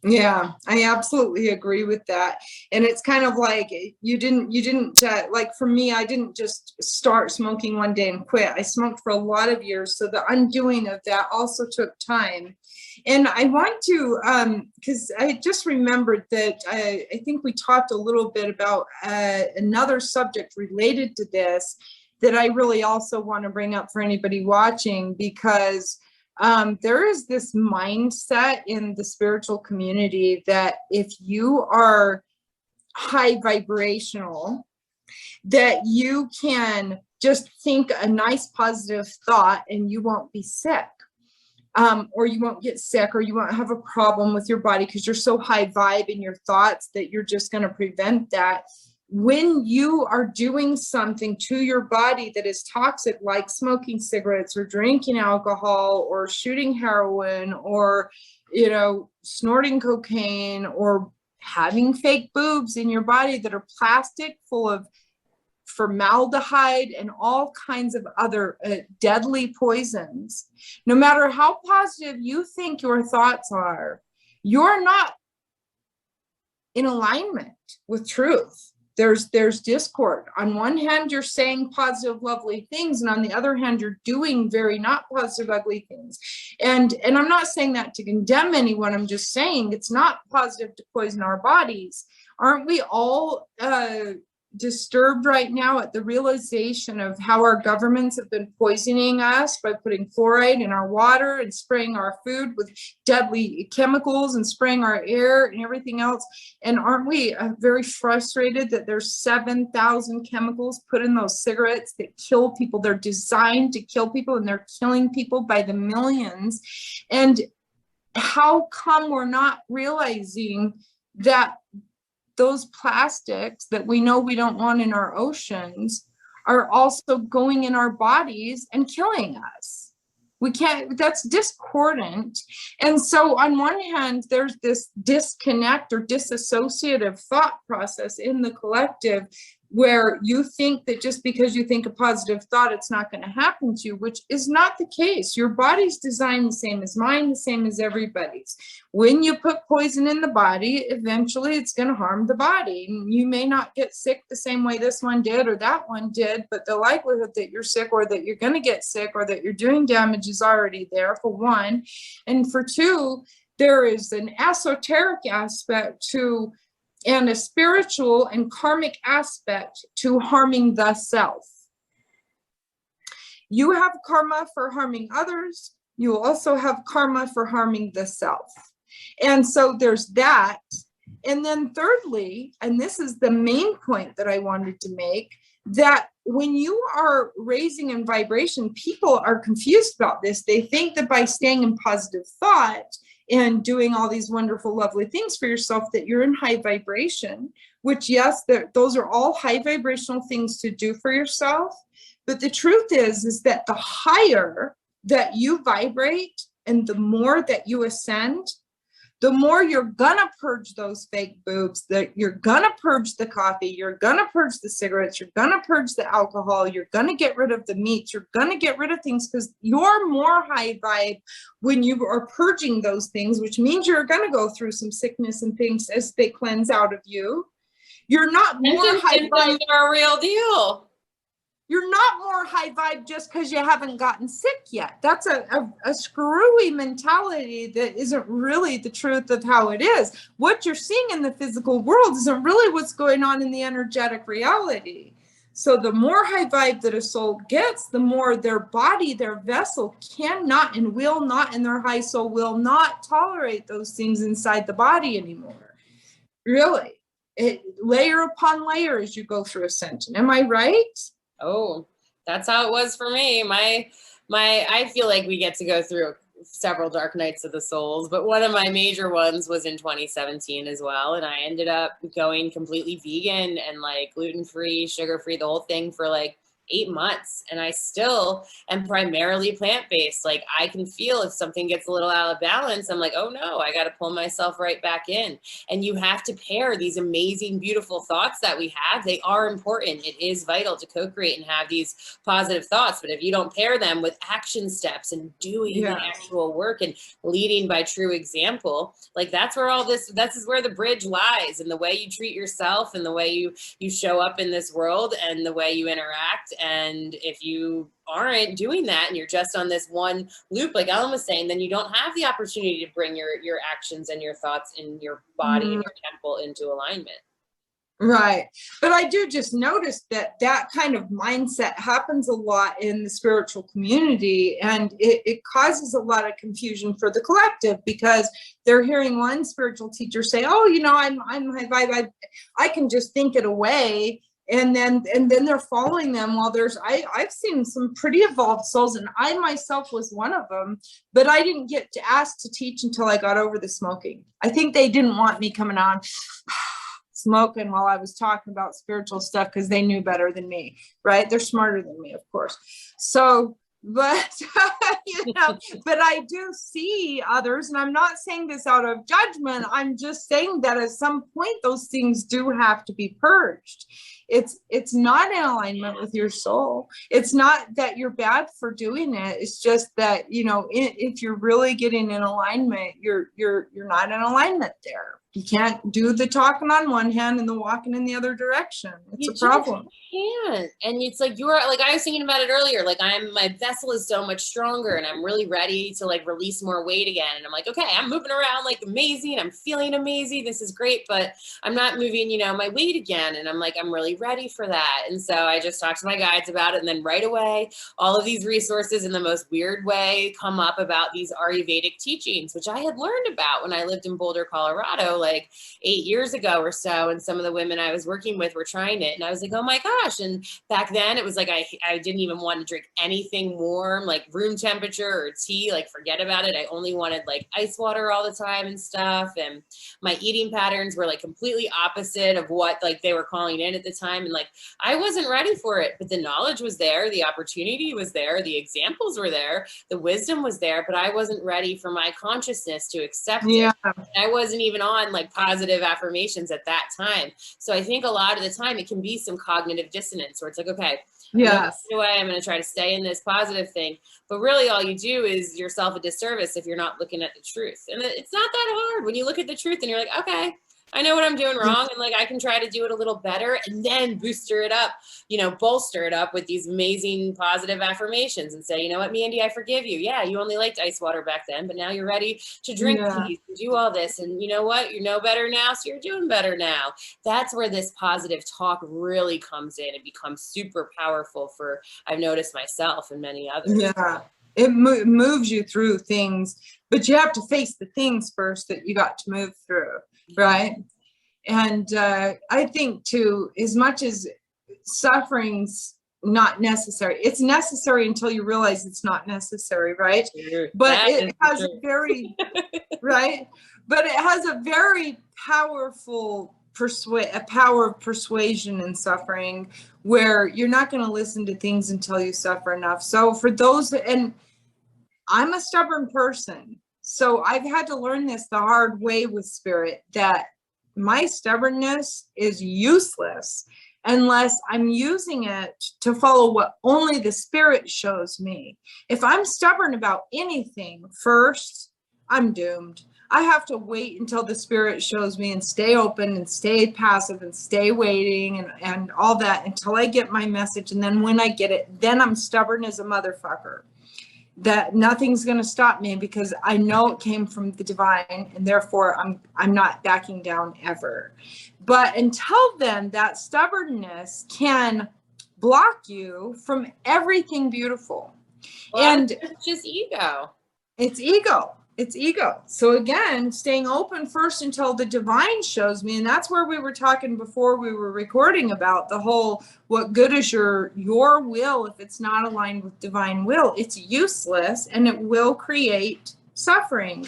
Yeah, I absolutely agree with that. And it's kind of like you didn't like, for me, I didn't just start smoking one day and quit. I smoked for a lot of years. So the undoing of that also took time. And I want to, because I just remembered that I think we talked a little bit about another subject related to this that I really also want to bring up for anybody watching, because there is this mindset in the spiritual community that if you are high vibrational, that you can just think a nice positive thought and you won't be sick, or you won't get sick, or you won't have a problem with your body because you're so high vibe in your thoughts that you're just going to prevent that. When you are doing something to your body that is toxic, like smoking cigarettes or drinking alcohol or shooting heroin or, snorting cocaine or having fake boobs in your body that are plastic, full of formaldehyde and all kinds of other deadly poisons, no matter how positive you think your thoughts are, you're not in alignment with truth. there's discord. On one hand, you're saying positive, lovely things, and on the other hand, you're doing very not positive, ugly things. And I'm not saying that to condemn anyone. I'm just saying it's not positive to poison our bodies. Aren't we all disturbed right now at the realization of how our governments have been poisoning us by putting fluoride in our water and spraying our food with deadly chemicals and spraying our air and everything else? And aren't we very frustrated that there's 7,000 chemicals put in those cigarettes that kill people? They're designed to kill people, and they're killing people by the millions. And how come we're not realizing that those plastics that we know we don't want in our oceans are also going in our bodies and killing us? We can't, that's discordant. And so on one hand, there's this disconnect or disassociative thought process in the collective, where you think that just because you think a positive thought, it's not going to happen to you, which is not the case. Your body's designed the same as mine, the same as everybody's. When you put poison in the body, eventually it's going to harm the body. You may not get sick the same way this one did or that one did, but the likelihood that you're sick or that you're going to get sick or that you're doing damage is already there, for one. And for two, there is an esoteric aspect to, and a spiritual and karmic aspect to harming the self. You have karma for harming others. You also have karma for harming the self. And so there's that. And then thirdly, and this is the main point that I wanted to make, that when you are raising in vibration, people are confused about this. They think that by staying in positive thought and doing all these wonderful, lovely things for yourself, that you're in high vibration, which, yes, those are all high vibrational things to do for yourself. But the truth is that the higher that you vibrate and the more that you ascend, the more you're gonna purge those fake boobs, that you're gonna purge the coffee, you're gonna purge the cigarettes, you're gonna purge the alcohol, you're gonna get rid of the meat, you're gonna get rid of things, because you're more high vibe when you are purging those things, which means you're gonna go through some sickness and things as they cleanse out of you. You're not more high vibe. Are a real deal. You're not more high vibe just because you haven't gotten sick yet. That's a screwy mentality that isn't really the truth of how it is. What you're seeing in the physical world isn't really what's going on in the energetic reality. So the more high vibe that a soul gets, the more their body, their vessel cannot and will not, and their high soul will not tolerate those things inside the body anymore. Really. Layer upon layer as you go through ascension. Am I right? Oh, that's how it was for me. I feel like we get to go through several dark nights of the souls, but one of my major ones was in 2017 as well. And I ended up going completely vegan and like gluten-free, sugar-free, the whole thing for like 8 months. And I still am primarily plant-based. Like I can feel if something gets a little out of balance, I'm like, oh no, I got to pull myself right back in. And you have to pair these amazing, beautiful thoughts that we have. They are important. It is vital to co-create and have these positive thoughts. But if you don't pair them with action steps and doing the actual work and leading by true example, like that's where that's where the bridge lies, in the way you treat yourself and the way you show up in this world and the way you interact. And if you aren't doing that and you're just on this one loop, like Ellen was saying, then you don't have the opportunity to bring your actions and your thoughts in your body and your temple into alignment. Right. But I do just notice that kind of mindset happens a lot in the spiritual community, and it causes a lot of confusion for the collective, because they're hearing one spiritual teacher say, oh, I'm high vibe, I can just think it away. And then they're following them while I've seen some pretty evolved souls, and I myself was one of them, but I didn't get asked to teach until I got over the smoking. I think they didn't want me coming on smoking while I was talking about spiritual stuff, because they knew better than me, right? They're smarter than me, of course. So, but, but I do see others, and I'm not saying this out of judgment. I'm just saying that at some point, those things do have to be purged. It's not in alignment with your soul. It's not that you're bad for doing it. It's just that, if you're really getting in alignment, you're not in alignment there. You can't do the talking on one hand and the walking in the other direction. It's a problem. Can't. And it's like, you're like, I was thinking about it earlier, like my vessel is so much stronger and I'm really ready to like release more weight again. And I'm like, okay, I'm moving around like amazing. I'm feeling amazing. This is great, but I'm not moving, you know, my weight again. And I'm like, I'm really ready for that. And so I just talked to my guides about it. And then right away, all of these resources in the most weird way come up about these Ayurvedic teachings, which I had learned about when I lived in Boulder, Colorado, like 8 years ago or so. And some of the women I was working with were trying it. And I was like, oh my gosh. And back then it was like, I didn't even want to drink anything warm, like room temperature or tea, like forget about it. I only wanted like ice water all the time and stuff. And my eating patterns were like completely opposite of what like they were calling in at the time. And like, I wasn't ready for it, but the knowledge was there. The opportunity was there. The examples were there. The wisdom was there, but I wasn't ready for my consciousness to accept it. I wasn't even on like positive affirmations at that time. So I think a lot of the time it can be some cognitive dissonance where it's like, okay, yes, I'm going to try to stay in this positive thing. But really all you do is yourself a disservice if you're not looking at the truth. And it's not that hard when you look at the truth and you're like, okay, I know what I'm doing wrong. And like, I can try to do it a little better and then booster it up, you know, bolster it up with these amazing positive affirmations and say, you know what, Mandee, I forgive you. Yeah. You only liked ice water back then, but now you're ready to drink teas and do all this. And you know what, you know better now. So you're doing better now. That's where this positive talk really comes in and becomes super powerful for, I've noticed myself and many others. Yeah. It moves you through things, but you have to face the things first that you got to move through. Right. And I think too, as much as suffering's not necessary, it's necessary until you realize it's not necessary. Right. But it has a very, right. But it has a very powerful power of persuasion in suffering where you're not going to listen to things until you suffer enough. So for those, and I'm a stubborn person. So I've had to learn this the hard way with spirit, that my stubbornness is useless unless I'm using it to follow what only the spirit shows me. If I'm stubborn about anything first, I'm doomed. I have to wait until the spirit shows me and stay open and stay passive and stay waiting and all that until I get my message. And then when I get it, then I'm stubborn as a motherfucker. That nothing's going to stop me because I know it came from the divine, and therefore I'm not backing down ever. But until then, that stubbornness can block you from everything beautiful. Well, and it's just ego. It's ego. It's ego. So again, staying open first until the divine shows me. And that's where we were talking before we were recording about the whole, what good is your will if it's not aligned with divine will? It's useless and it will create suffering.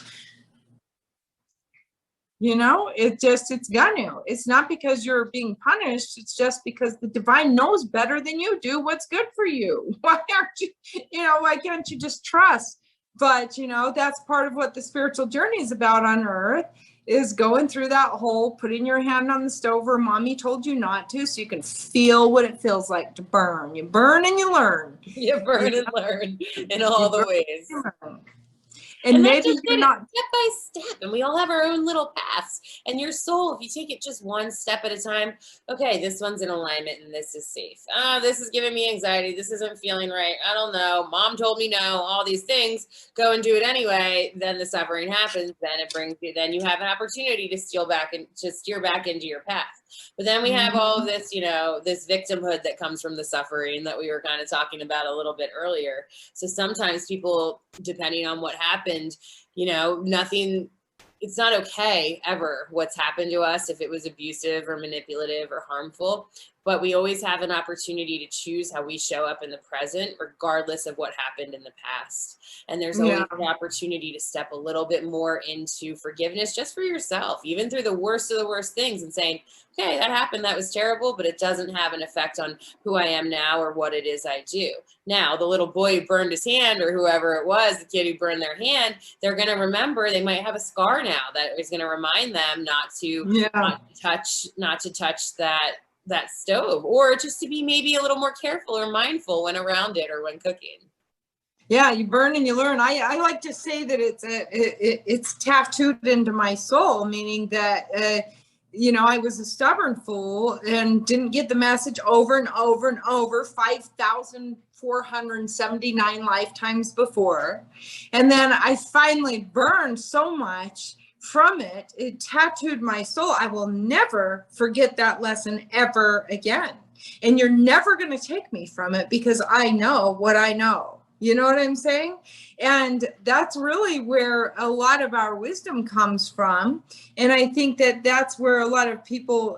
You know, it's gonna. It's not because you're being punished. It's just because the divine knows better than you do what's good for you. Why can't you just trust? But, you know, that's part of what the spiritual journey is about on earth, is going through that whole putting your hand on the stove where mommy told you not to, so you can feel what it feels like to burn. You burn and you learn. You burn and learn in all the ways. And maybe you're not step by step, and we all have our own little paths. And your soul, if you take it just one step at a time, okay, this one's in alignment and this is safe. This is giving me anxiety. This isn't feeling right. I don't know. Mom told me no, all these things. Go and do it anyway. Then the suffering happens. Then it brings you, then you have an opportunity to steer back into your path. But then we have all of this, you know, this victimhood that comes from the suffering that we were kind of talking about a little bit earlier. So sometimes people, depending on what happened, you know, it's not okay ever what's happened to us if it was abusive or manipulative or harmful. But we always have an opportunity to choose how we show up in the present, regardless of what happened in the past. And there's always an opportunity to step a little bit more into forgiveness just for yourself, even through the worst of the worst things, and saying, okay, that happened, that was terrible, but it doesn't have an effect on who I am now or what it is I do. Now, the little boy who burned his hand, or whoever it was, the kid who burned their hand, they're going to remember, they might have a scar now that is going to remind them not to touch that stove, or just to be maybe a little more careful or mindful when around it or when cooking. Yeah, you burn and you learn. I like to say that it's tattooed into my soul, meaning that I was a stubborn fool and didn't get the message over and over and over 5,479 lifetimes before. And then I finally burned so much from it, it tattooed my soul. I will never forget that lesson ever again. And you're never going to take me from it because I know what I know. You know what I'm saying? And that's really where a lot of our wisdom comes from. And I think that that's where a lot of people,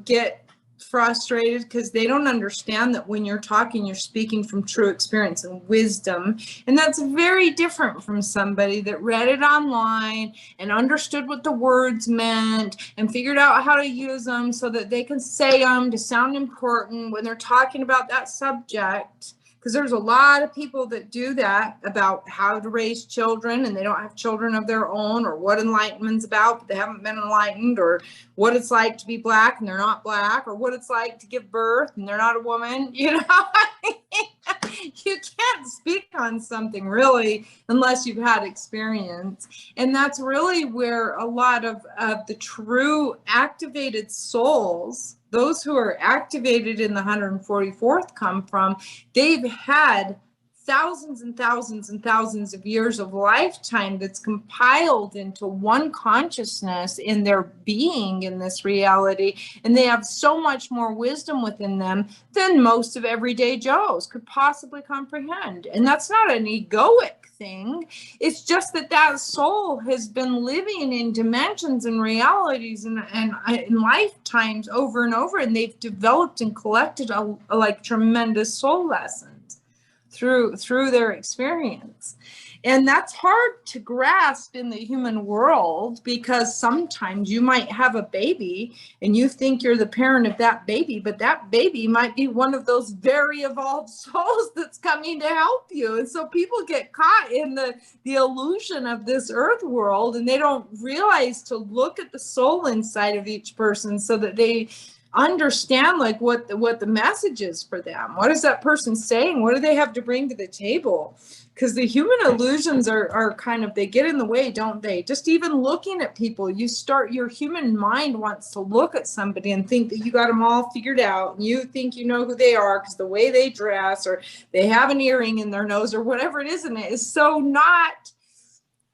get frustrated because they don't understand that when you're talking, you're speaking from true experience and wisdom. And that's very different from somebody that read it online and understood what the words meant and figured out how to use them so that they can say them to sound important when they're talking about that subject. Because there's a lot of people that do that about how to raise children and they don't have children of their own, or what enlightenment's about, but they haven't been enlightened, or what it's like to be black and they're not black, or what it's like to give birth and they're not a woman. You can't speak on something really unless you've had experience. And that's really where a lot of the true activated souls, those who are activated in the 144th, come from. They've had thousands and thousands and thousands of years of lifetime that's compiled into one consciousness in their being in this reality. And they have so much more wisdom within them than most of everyday Joes could possibly comprehend. And that's not an egoic thing. It's just that soul has been living in dimensions and realities and lifetimes over and over, and they've developed and collected a tremendous soul lessons through their experience. And that's hard to grasp in the human world, because sometimes you might have a baby and you think you're the parent of that baby, but that baby might be one of those very evolved souls that's coming to help you. And so people get caught in the illusion of this earth world, and they don't realize to look at the soul inside of each person so that they understand what the message is for them. What is that person saying? What do they have to bring to the table? Because the human illusions are kind of, they get in the way, don't they? Just even looking at people, your human mind wants to look at somebody and think that you got them all figured out, and you think you know who they are because the way they dress, or they have an earring in their nose, or whatever it is, and it is so not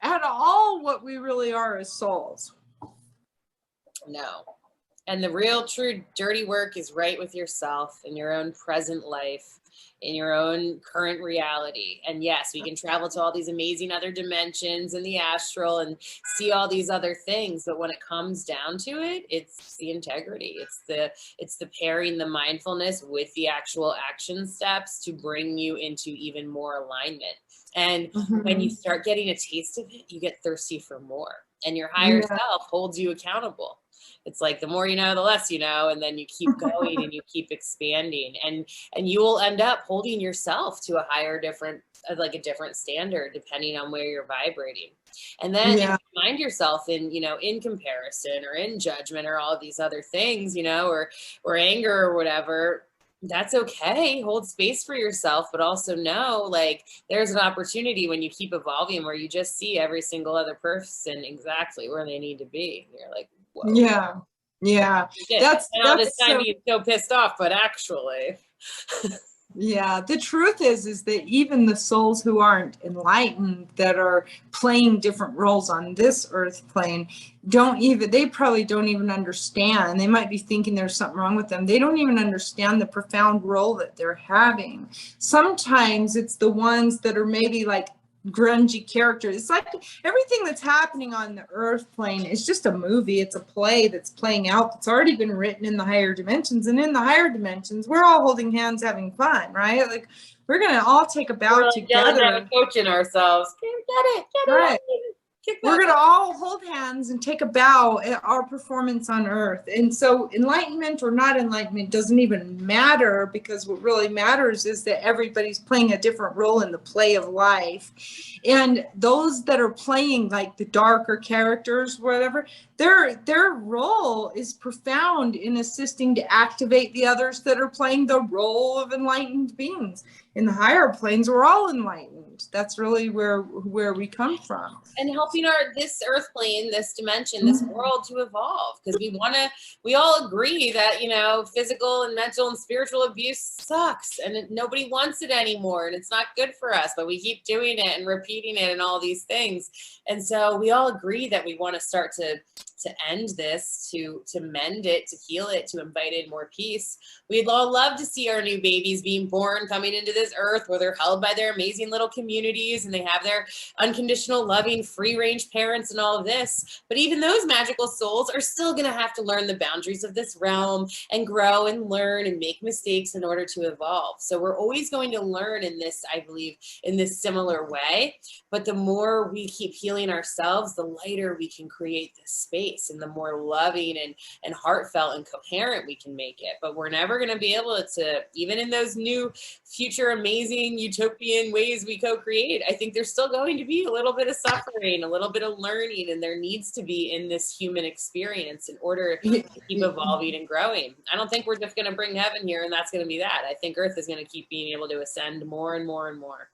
at all what we really are as souls. No. And the real true dirty work is right with yourself in your own present life, in your own current reality. And yes, we can travel to all these amazing other dimensions in the astral and see all these other things, but when it comes down to it, it's the integrity. It's the pairing the mindfulness with the actual action steps to bring you into even more alignment. And when you start getting a taste of it, you get thirsty for more, and your higher self holds you accountable. It's like the more you know, the less you know, and then you keep going and you keep expanding, and you will end up holding yourself to a higher, different standard depending on where you're vibrating. And then if you find yourself in comparison or in judgment or all of these other things, or anger or whatever, that's okay. Hold space for yourself, but also know there's an opportunity when you keep evolving where you just see every single other person exactly where they need to be. And you're like, whoa. Yeah. That's this time being so pissed off, but actually. Yeah, the truth is that even the souls who aren't enlightened, that are playing different roles on this earth plane, they probably don't even understand. They might be thinking there's something wrong with them. They don't even understand the profound role that they're having. Sometimes it's the ones that are maybe grungy characters. It's like everything that's happening on the earth plane is just a movie. It's a play that's playing out, that's already been written in the higher dimensions. And in the higher dimensions, we're all holding hands having fun, right? We're gonna all take a bow together and coaching ourselves. Get it. We're going to all hold hands and take a bow at our performance on earth. And so enlightenment or not enlightenment doesn't even matter, because what really matters is that everybody's playing a different role in the play of life. And those that are playing the darker characters, whatever, their role is profound in assisting to activate the others that are playing the role of enlightened beings. in the higher planes, we're all enlightened. That's really where we come from. And helping this earth plane, this dimension, this world to evolve, because we all agree that, you know, physical and mental and spiritual abuse sucks, and nobody wants it anymore, and it's not good for us, but we keep doing it and repeating it and all these things. And so we all agree that we want to start to end this, to mend it, to heal it, to invite in more peace. We'd all love to see our new babies being born, coming into this earth where they're held by their amazing little communities and they have their unconditional, loving, free range parents and all of this. But even those magical souls are still going to have to learn the boundaries of this realm and grow and learn and make mistakes in order to evolve. So we're always going to learn in this, I believe, in this similar way. But the more we keep healing ourselves, the lighter we can create this space, and the more loving and heartfelt and coherent we can make it. But we're never going to be able to, even in those new future amazing utopian ways we co-create, I think there's still going to be a little bit of suffering, a little bit of learning, and there needs to be in this human experience in order to keep evolving and growing. I don't think we're just going to bring heaven here and that's going to be that. I think Earth is going to keep being able to ascend more and more and more.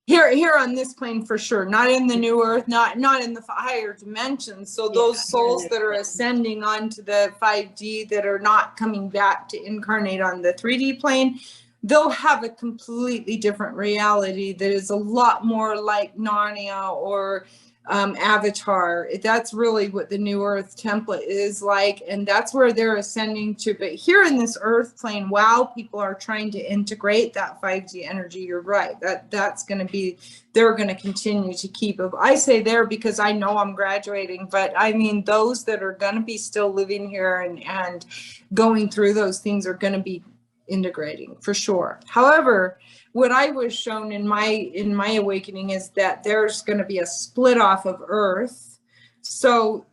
Here on this plane for sure, not in the new earth, not in the higher dimensions. So those souls that are ascending onto the 5D, that are not coming back to incarnate on the 3D plane, they'll have a completely different reality that is a lot more like Narnia or Avatar. That's really what the new earth template is like, and that's where they're ascending to. But here in this earth plane, while people are trying to integrate that 5D energy, you're right, that's going to be, they're going to continue to keep. I say there because I know I'm graduating, but I mean those that are going to be still living here and going through those things are going to be integrating for sure. However, what I was shown in my awakening is that there's going to be a split off of Earth. So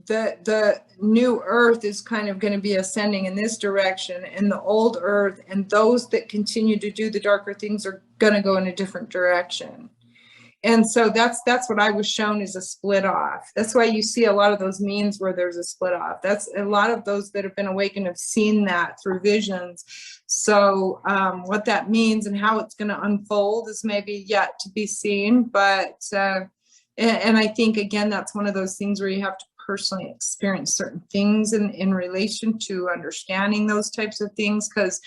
the new Earth is kind of going to be ascending in this direction, and the old Earth and those that continue to do the darker things are going to go in a different direction. And so that's what I was shown is a split off. That's why you see a lot of those memes where there's a split off. That's a lot of those that have been awakened have seen that through visions. So what that means and how it's going to unfold is maybe yet to be seen. But and I think, again, that's one of those things where you have to personally experience certain things in relation to understanding those types of things, because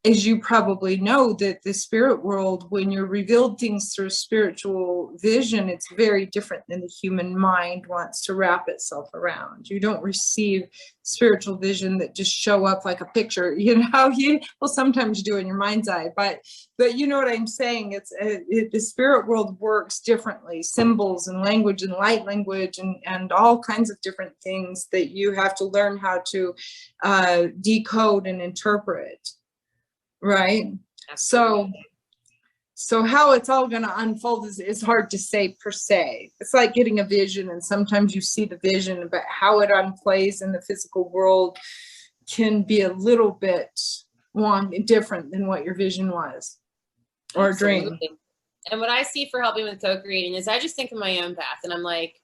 as you probably know, that the spirit world, when you're revealed things through spiritual vision, it's very different than the human mind wants to wrap itself around. You don't receive spiritual vision that just show up like a picture, you know. You will sometimes do in your mind's eye, but you know what I'm saying. It's the spirit world works differently. Symbols and language and light language and all kinds of different things that you have to learn how to decode and interpret. Right. So how it's all going to unfold is hard to say per se. It's like getting a vision, and sometimes you see the vision, but how it unplays in the physical world can be a little bit different than what your vision was or dream. And what I see for helping with co-creating is I just think of my own path, and I'm like,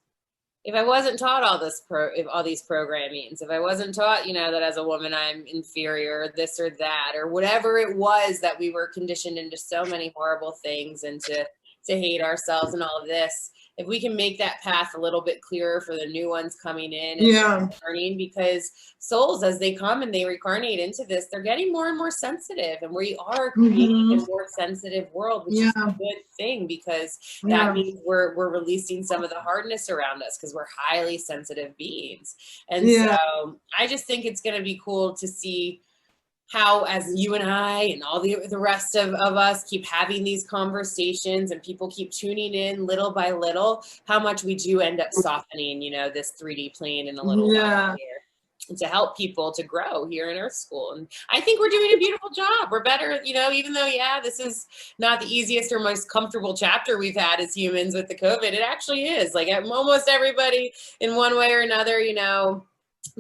if I wasn't taught all these programmings, if I wasn't taught, you know, that as a woman I'm inferior, this or that, or whatever it was that we were conditioned into so many horrible things and to hate ourselves and all of this, if we can make that path a little bit clearer for the new ones coming in and learning, because souls, as they come and they reincarnate into this, they're getting more and more sensitive, and we are creating a more sensitive world, which is a good thing, because that means we're releasing some of the hardness around us, because we're highly sensitive beings. And so I just think it's going to be cool to see how, as you and I and all the rest of us keep having these conversations and people keep tuning in little by little, how much we do end up softening, you know, this 3D plane in a little while here, and to help people to grow here in Earth School. And I think we're doing a beautiful job. We're better, you know, even though, this is not the easiest or most comfortable chapter we've had as humans with the COVID. It actually is. Like almost everybody in one way or another, you know,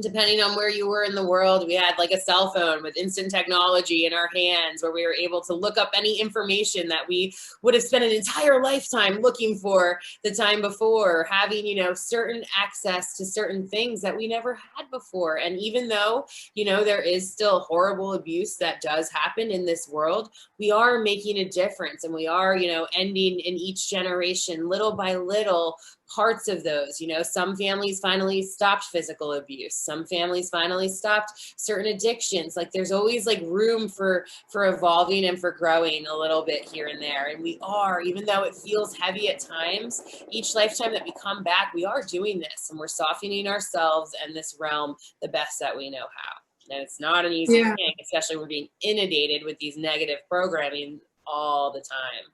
depending on where you were in the world, we had like a cell phone with instant technology in our hands where we were able to look up any information that we would have spent an entire lifetime looking for the time before, having, you know, certain access to certain things that we never had before. And even though, you know, there is still horrible abuse that does happen in this world, we are making a difference, and we are, you know, ending in each generation little by little parts of those. You know, some families finally stopped physical abuse. Some families finally stopped certain addictions. Like there's always like room for evolving and for growing a little bit here and there. And we are, even though it feels heavy at times, each lifetime that we come back, we are doing this, and we're softening ourselves and this realm the best that we know how. And it's not an easy thing, especially when we're being inundated with these negative programming all the time.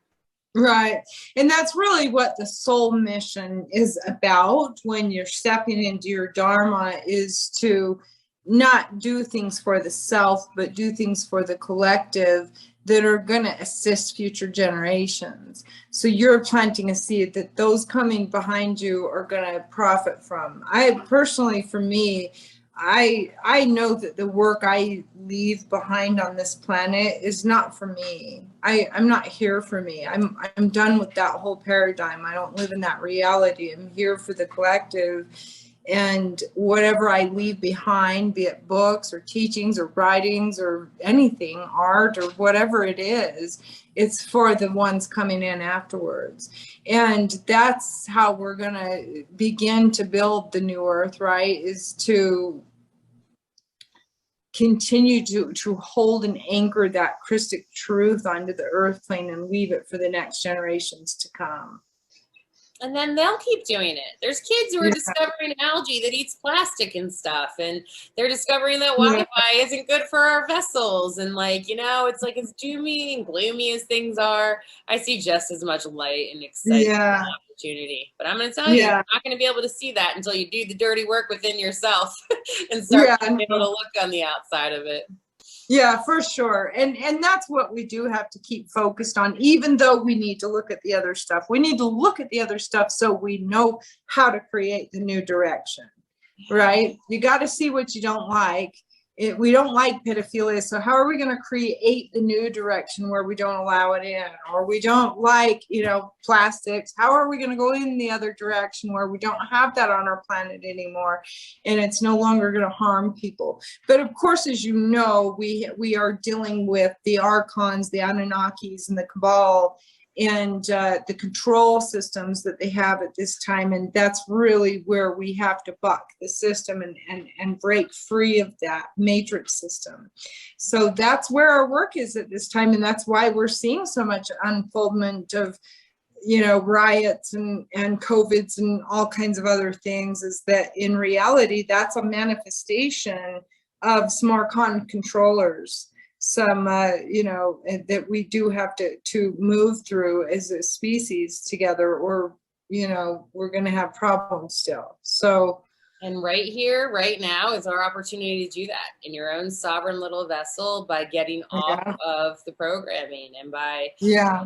Right. And that's really what the soul mission is about when you're stepping into your Dharma, is to not do things for the self, but do things for the collective that are going to assist future generations. So you're planting a seed that those coming behind you are going to profit from. I personally, for me, I know that the work I leave behind on this planet is not for me. I'm not here for me. I'm done with that whole paradigm. I don't live in that reality. I'm here for the collective, and whatever I leave behind, be it books or teachings or writings or anything, art or whatever it is, it's for the ones coming in afterwards. And that's how we're going to begin to build the new earth, right? Is to continue to hold and anchor that Christic truth onto the earth plane and leave it for the next generations to come. And then they'll keep doing it. There's kids who are discovering algae that eats plastic and stuff, and they're discovering that Wi-Fi isn't good for our vessels. And like, you know, it's like as doomy and gloomy as things are, I see just as much light and excitement and opportunity. But I'm going to tell you, you're not going to be able to see that until you do the dirty work within yourself and start being able to look on the outside of it. Yeah, for sure. And that's what we do have to keep focused on, even though we need to look at the other stuff. We need to look at the other stuff so we know how to create the new direction, right? You got to see what you don't like. We don't like pedophilia, so how are we going to create the new direction where we don't allow it in? Or we don't like, you know, plastics. How are we going to go in the other direction where we don't have that on our planet anymore, and it's no longer going to harm people? But of course, as you know, we are dealing with the Archons, the Anunnakis, and the Cabal, and the control systems that they have at this time. And that's really where we have to buck the system and break free of that matrix system. So that's where our work is at this time. And that's why we're seeing so much unfoldment of, you know, riots and COVIDs and all kinds of other things, is that in reality, that's a manifestation of some Archon controllers. Some, you know, that we do have to move through as a species together, or, you know, we're going to have problems still. So, and right here, right now is our opportunity to do that in your own sovereign little vessel by getting off of the programming, and by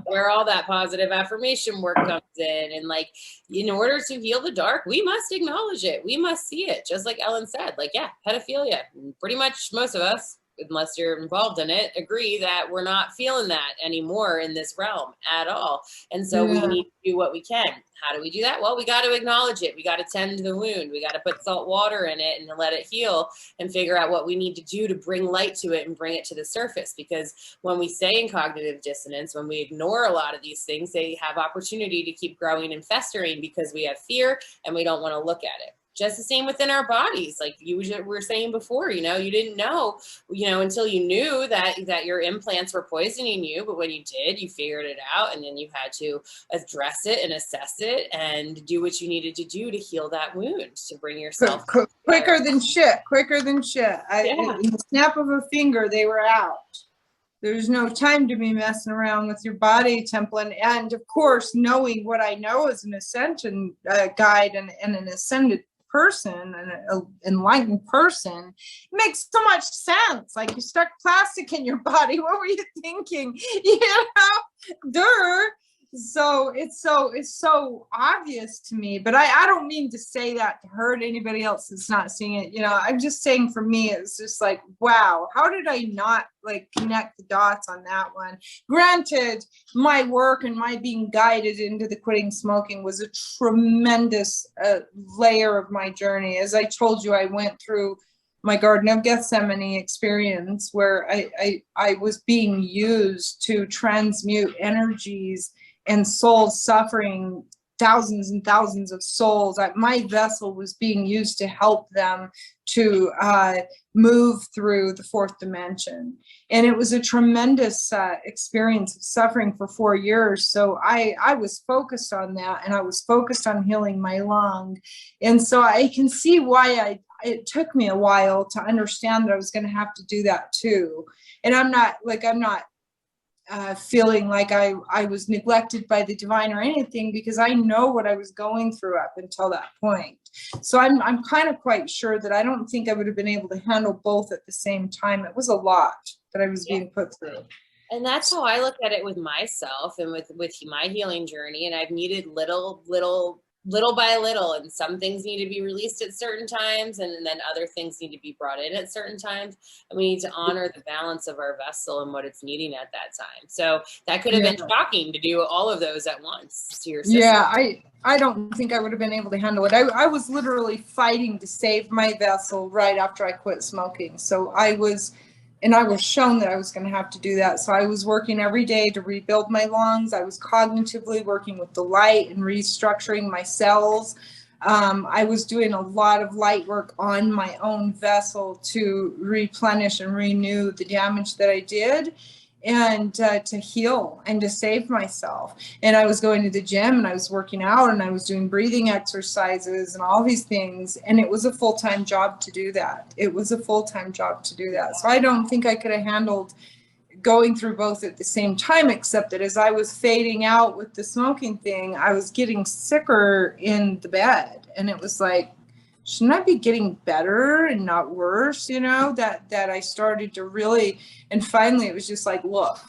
where all that positive affirmation work comes in. And like, in order to heal the dark, we must acknowledge it. We must see it. Just like Ellen said, like, pedophilia, pretty much most of us, unless you're involved in it, agree that we're not feeling that anymore in this realm at all. And so we need to do what we can. How do we do that? Well, we got to acknowledge it. We got to tend to the wound. We got to put salt water in it and let it heal, and figure out what we need to do to bring light to it and bring it to the surface. Because when we stay in cognitive dissonance, when we ignore a lot of these things, they have opportunity to keep growing and festering because we have fear and we don't want to look at it. Just the same within our bodies. Like you were saying before, you know, you didn't know, you know, until you knew that your implants were poisoning you. But when you did, you figured it out, and then you had to address it and assess it and do what you needed to do to heal that wound, to bring yourself quicker than shit. In the snap of a finger, they were out. There's no time to be messing around with your body, Templin. And of course, knowing what I know as an Ascension guide and an ascended person, an enlightened person, it makes so much sense. Like, you stuck plastic in your body. What were you thinking? You know, So it's so obvious to me, but I don't mean to say that to hurt anybody else that's not seeing it. You know, I'm just saying for me, it's just like, wow, how did I not like connect the dots on that one? Granted, my work and my being guided into the quitting smoking was a tremendous layer of my journey. As I told you, I went through my Garden of Gethsemane experience where I was being used to transmute energies and souls suffering, thousands and thousands of souls. My vessel was being used to help them to move through the fourth dimension. And it was a tremendous experience of suffering for 4 years. So I was focused on that, and I was focused on healing my lung. And so I can see why it took me a while to understand that I was going to have to do that too. And I'm not feeling like I was neglected by the divine or anything, because I know what I was going through up until that point. So I'm kind of quite sure that I don't think I would have been able to handle both at the same time. It was a lot that I was being put through. And that's how I look at it with myself and with my healing journey. And I've needed little by little, and some things need to be released at certain times, and then other things need to be brought in at certain times, and we need to honor the balance of our vessel and what it's needing at that time. So that could have been shocking to do all of those at once to your system. Yeah, I don't think I would have been able to handle it. I was literally fighting to save my vessel right after I quit smoking. So I was shown that I was going to have to do that. So I was working every day to rebuild my lungs. I was cognitively working with the light and restructuring my cells. I was doing a lot of light work on my own vessel to replenish and renew the damage that I did, and to heal and to save myself. And I was going to the gym, and I was working out, and I was doing breathing exercises and all these things. And it was a full-time job to do that. So I don't think I could have handled going through both at the same time, except that as I was fading out with the smoking thing, I was getting sicker in the bed. And it was like, shouldn't I be getting better and not worse? You know, that I started to really, and finally it was just like, look,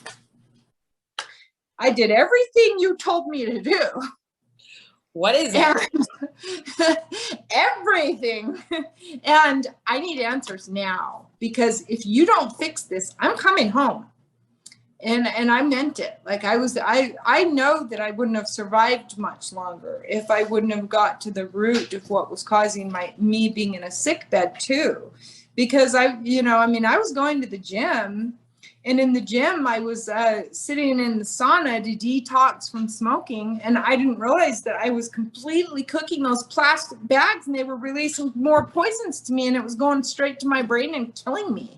I did everything you told me to do. What is it? Everything. And I need answers now, because if you don't fix this, I'm coming home. And I meant it. Like I know that I wouldn't have survived much longer if I wouldn't have got to the root of what was causing me being in a sick bed too. Because I was going to the gym, and in the gym I was sitting in the sauna to detox from smoking. And I didn't realize that I was completely cooking those plastic bags, and they were releasing more poisons to me, and it was going straight to my brain and killing me.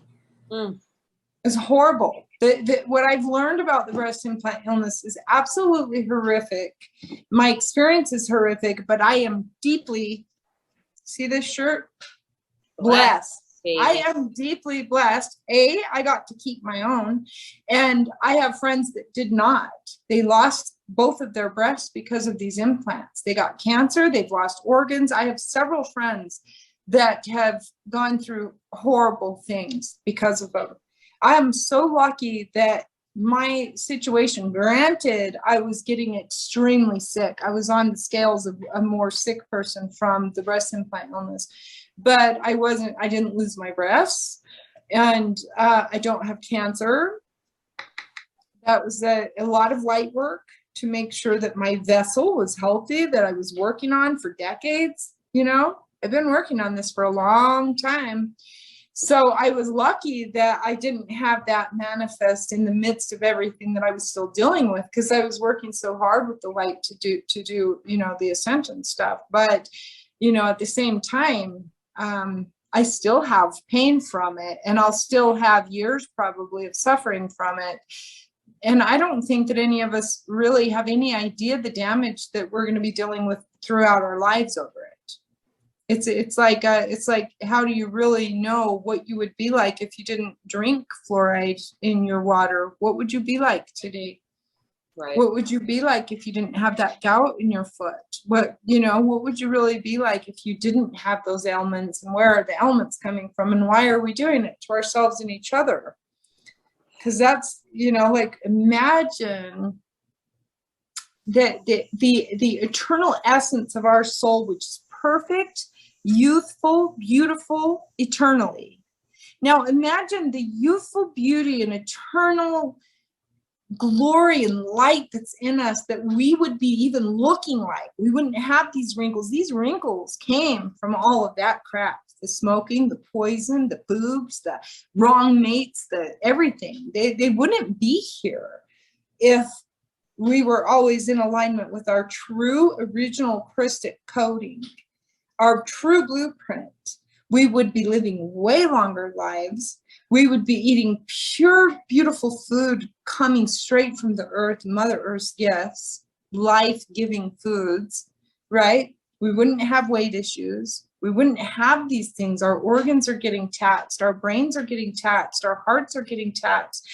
It's horrible. What I've learned about the breast implant illness is absolutely horrific. My experience is horrific, but I am deeply, see this shirt? Blessed. I am deeply blessed. I got to keep my own. And I have friends that did not. They lost both of their breasts because of these implants. They got cancer. They've lost organs. I have several friends that have gone through horrible things because of them. I am so lucky that my situation, granted, I was getting extremely sick. I was on the scales of a more sick person from the breast implant illness, but I didn't lose my breasts, and I don't have cancer. That was a lot of light work to make sure that my vessel was healthy, that I was working on for decades. You know, I've been working on this for a long time. So I was lucky that I didn't have that manifest in the midst of everything that I was still dealing with, because I was working so hard with the light to do, the Ascension stuff. But, at the same time, I still have pain from it, and I'll still have years probably of suffering from it. And I don't think that any of us really have any idea the damage that we're going to be dealing with throughout our lives over it. It's like how do you really know what you would be like if you didn't drink fluoride in your water? What would you be like today? Right. What would you be like if you didn't have that gout in your foot? What would you really be like if you didn't have those ailments? And where are the ailments coming from? And why are we doing it to ourselves and each other? Because that's, imagine the eternal essence of our soul, which is perfect, youthful, beautiful, eternally. Now imagine the youthful beauty and eternal glory and light that's in us, that we would be even looking like. We wouldn't have these wrinkles. These wrinkles came from all of that crap. The smoking, the poison, the boobs, the wrong mates, the everything. They wouldn't be here if we were always in alignment with our true original Christic coding, our true blueprint. We would be living way longer lives. We would be eating pure, beautiful food coming straight from the earth, Mother Earth's gifts, life-giving foods, right? We wouldn't have weight issues. We wouldn't have these things. Our organs are getting taxed. Our brains are getting taxed. Our hearts are getting taxed.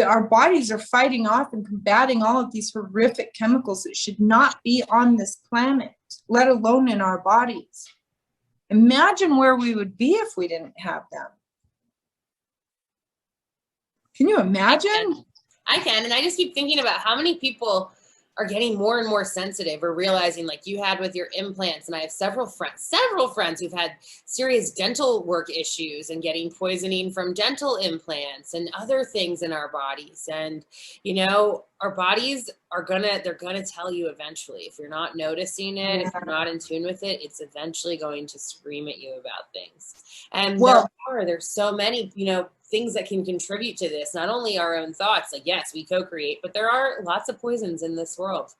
Our bodies are fighting off and combating all of these horrific chemicals that should not be on this planet, let alone in our bodies. Imagine where we would be if we didn't have them. Can you imagine? I can. And I just keep thinking about how many people are getting more and more sensitive, or realizing, like you had with your implants. And I have several friends who've had serious dental work issues and getting poisoning from dental implants and other things in our bodies. And, you know, our bodies are they're gonna tell you eventually. If you're not noticing it, if you're not in tune with it, it's eventually going to scream at you about things. And there's so many, you know, things that can contribute to this, not only our own thoughts, like, yes, we co-create, but there are lots of poisons in this world.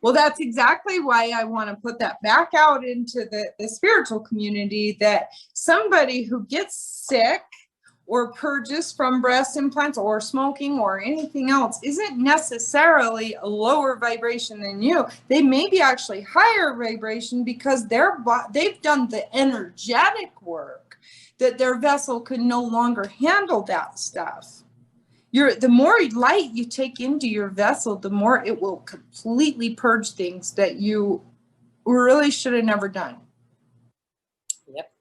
Well, that's exactly why I want to put that back out into the spiritual community, that somebody who gets sick or purges from breast implants or smoking or anything else isn't necessarily a lower vibration than you. They may be actually higher vibration because they've done the energetic work that their vessel can no longer handle that stuff. The more light you take into your vessel, the more it will completely purge things that you really should have never done. Yep.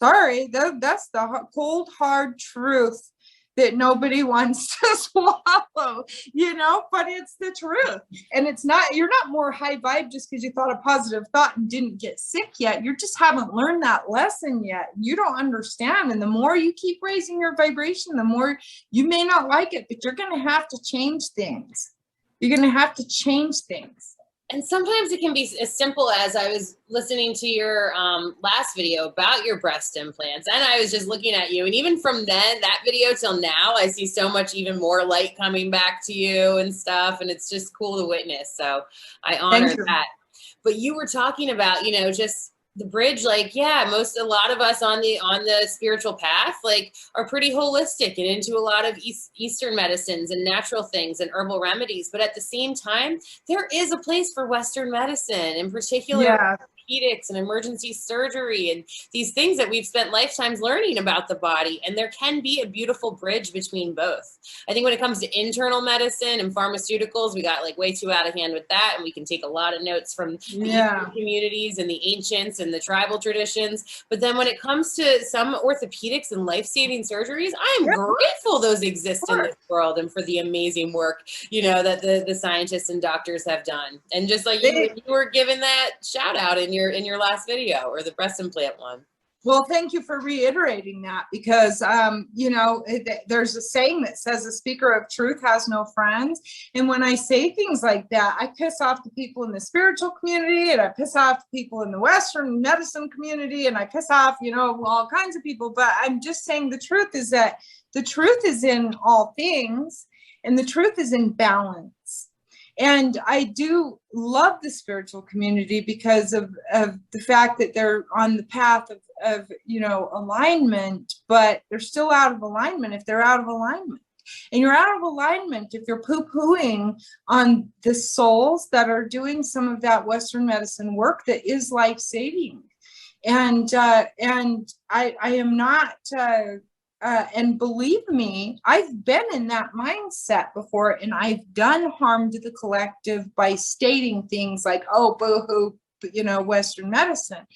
Sorry, that's the cold, hard truth that nobody wants to swallow, you know, but it's the truth. And you're not more high vibe just because you thought a positive thought and didn't get sick yet. You just haven't learned that lesson yet. You don't understand. And the more you keep raising your vibration, the more you may not like it, but you're going to have to change things. You're going to have to change things. And sometimes it can be as simple as, I was listening to your last video about your breast implants, and I was just looking at you. And even from then, that video till now, I see so much even more light coming back to you and stuff. And it's just cool to witness. So I honor that. But you were talking about, you know, just the bridge, like, yeah, a lot of us on the spiritual path, like, are pretty holistic and into a lot of Eastern medicines and natural things and herbal remedies. But at the same time, there is a place for Western medicine, in particular, orthopedics and emergency surgery and these things that we've spent lifetimes learning about the body. And there can be a beautiful bridge between both. I think when it comes to internal medicine and pharmaceuticals, we got like way too out of hand with that. And we can take a lot of notes from the communities and the ancients and the tribal traditions. But then when it comes to some orthopedics and life-saving surgeries, I am grateful those exist in this world, and for the amazing work, you know, that the scientists and doctors have done. And just like you were given that shout out in your last video, or the breast implant one. Well, thank you for reiterating that, because, you know, there's a saying that says a speaker of truth has no friends. And when I say things like that, I piss off the people in the spiritual community, and I piss off people in the Western medicine community, and I piss off, you know, all kinds of people. But I'm just saying the truth is that the truth is in all things, and the truth is in balance. And I do love the spiritual community because of the fact that they're on the path of, you know, alignment, but they're still out of alignment if they're out of alignment. And you're out of alignment if you're poo-pooing on the souls that are doing some of that Western medicine work that is life-saving. And I am not... and believe me, I've been in that mindset before, and I've done harm to the collective by stating things like, oh, boo-hoo, you know, Western medicine.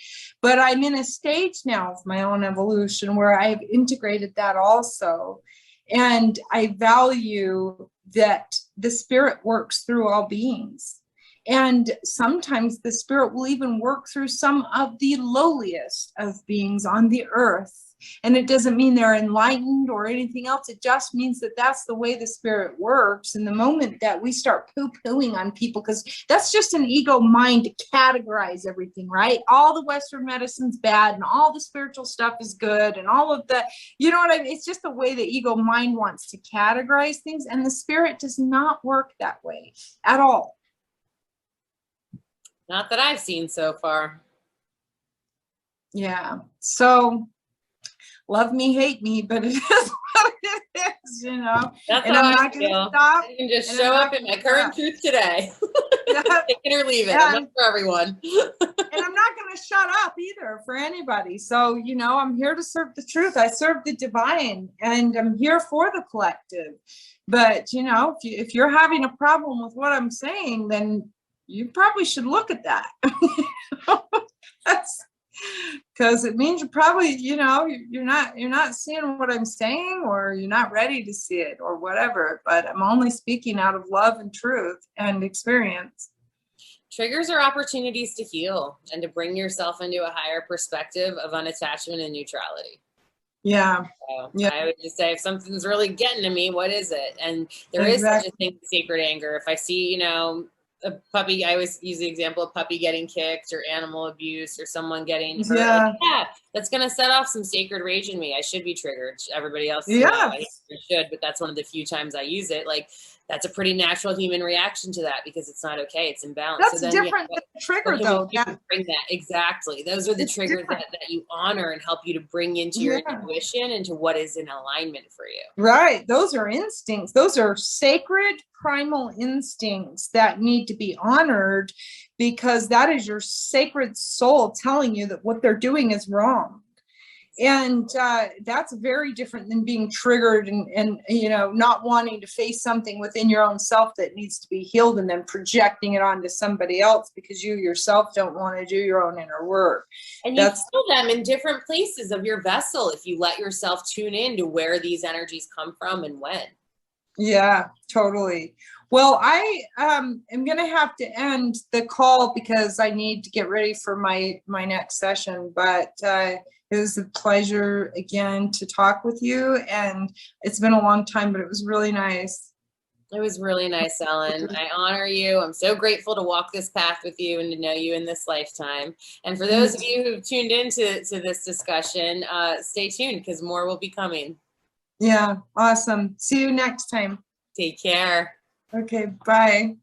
But I'm in a stage now of my own evolution where I've integrated that also. And I value that the spirit works through all beings. And sometimes the spirit will even work through some of the lowliest of beings on the earth. And it doesn't mean they're enlightened or anything else. It just means that that's the way the spirit works. And the moment that we start poo-pooing on people, because that's just an ego mind to categorize everything, right? All the Western medicine's bad and all the spiritual stuff is good and all of that, you know what I mean? It's just the way the ego mind wants to categorize things. And the spirit does not work that way at all. Not that I've seen so far. Yeah. So love me, hate me, but it is what it is, you know. That's and how I'm I not going to stop. I can just show up in my current truth today. Yeah. Take it or leave it. I'm not for everyone. And I'm not going to shut up either for anybody. So, you know, I'm here to serve the truth. I serve the divine, and I'm here for the collective. But, you know, if you're having a problem with what I'm saying, then you probably should look at that. That's because it means you're probably, you know, you're not seeing what I'm saying, or you're not ready to see it, or whatever. But I'm only speaking out of love and truth and experience. Triggers are opportunities to heal and to bring yourself into a higher perspective of unattachment and neutrality. Yeah. So yeah. I would just say, if something's really getting to me, what is it? And there is such a thing as sacred anger. If I see, you know, a puppy, I always use the example of puppy getting kicked or animal abuse or someone getting hurt. Yeah. Like, yeah, that's going to set off some sacred rage in me. I should be triggered. Everybody else, yeah, you know, I should, but that's one of the few times I use it. Like, that's a pretty natural human reaction to that, because it's not okay. It's imbalanced. That's so then, different than the trigger, though. Bring that. Exactly. Those are the triggers that you honor and help you to bring into your intuition, into what is in alignment for you. Right. Those are instincts. Those are sacred primal instincts that need to be honored, because that is your sacred soul telling you that what they're doing is wrong. And that's very different than being triggered and, you know, not wanting to face something within your own self that needs to be healed, and then projecting it onto somebody else because you yourself don't want to do your own inner work. And you feel them in different places of your vessel if you let yourself tune in to where these energies come from and when. Yeah, totally. Well, I am going to have to end the call because I need to get ready for my next session. But it was a pleasure again to talk with you. And it's been a long time, but it was really nice. It was really nice, Ellen. I honor you. I'm so grateful to walk this path with you and to know you in this lifetime. And for those of you who've tuned into this discussion, stay tuned, because more will be coming. Yeah, awesome. See you next time. Take care. Okay, bye.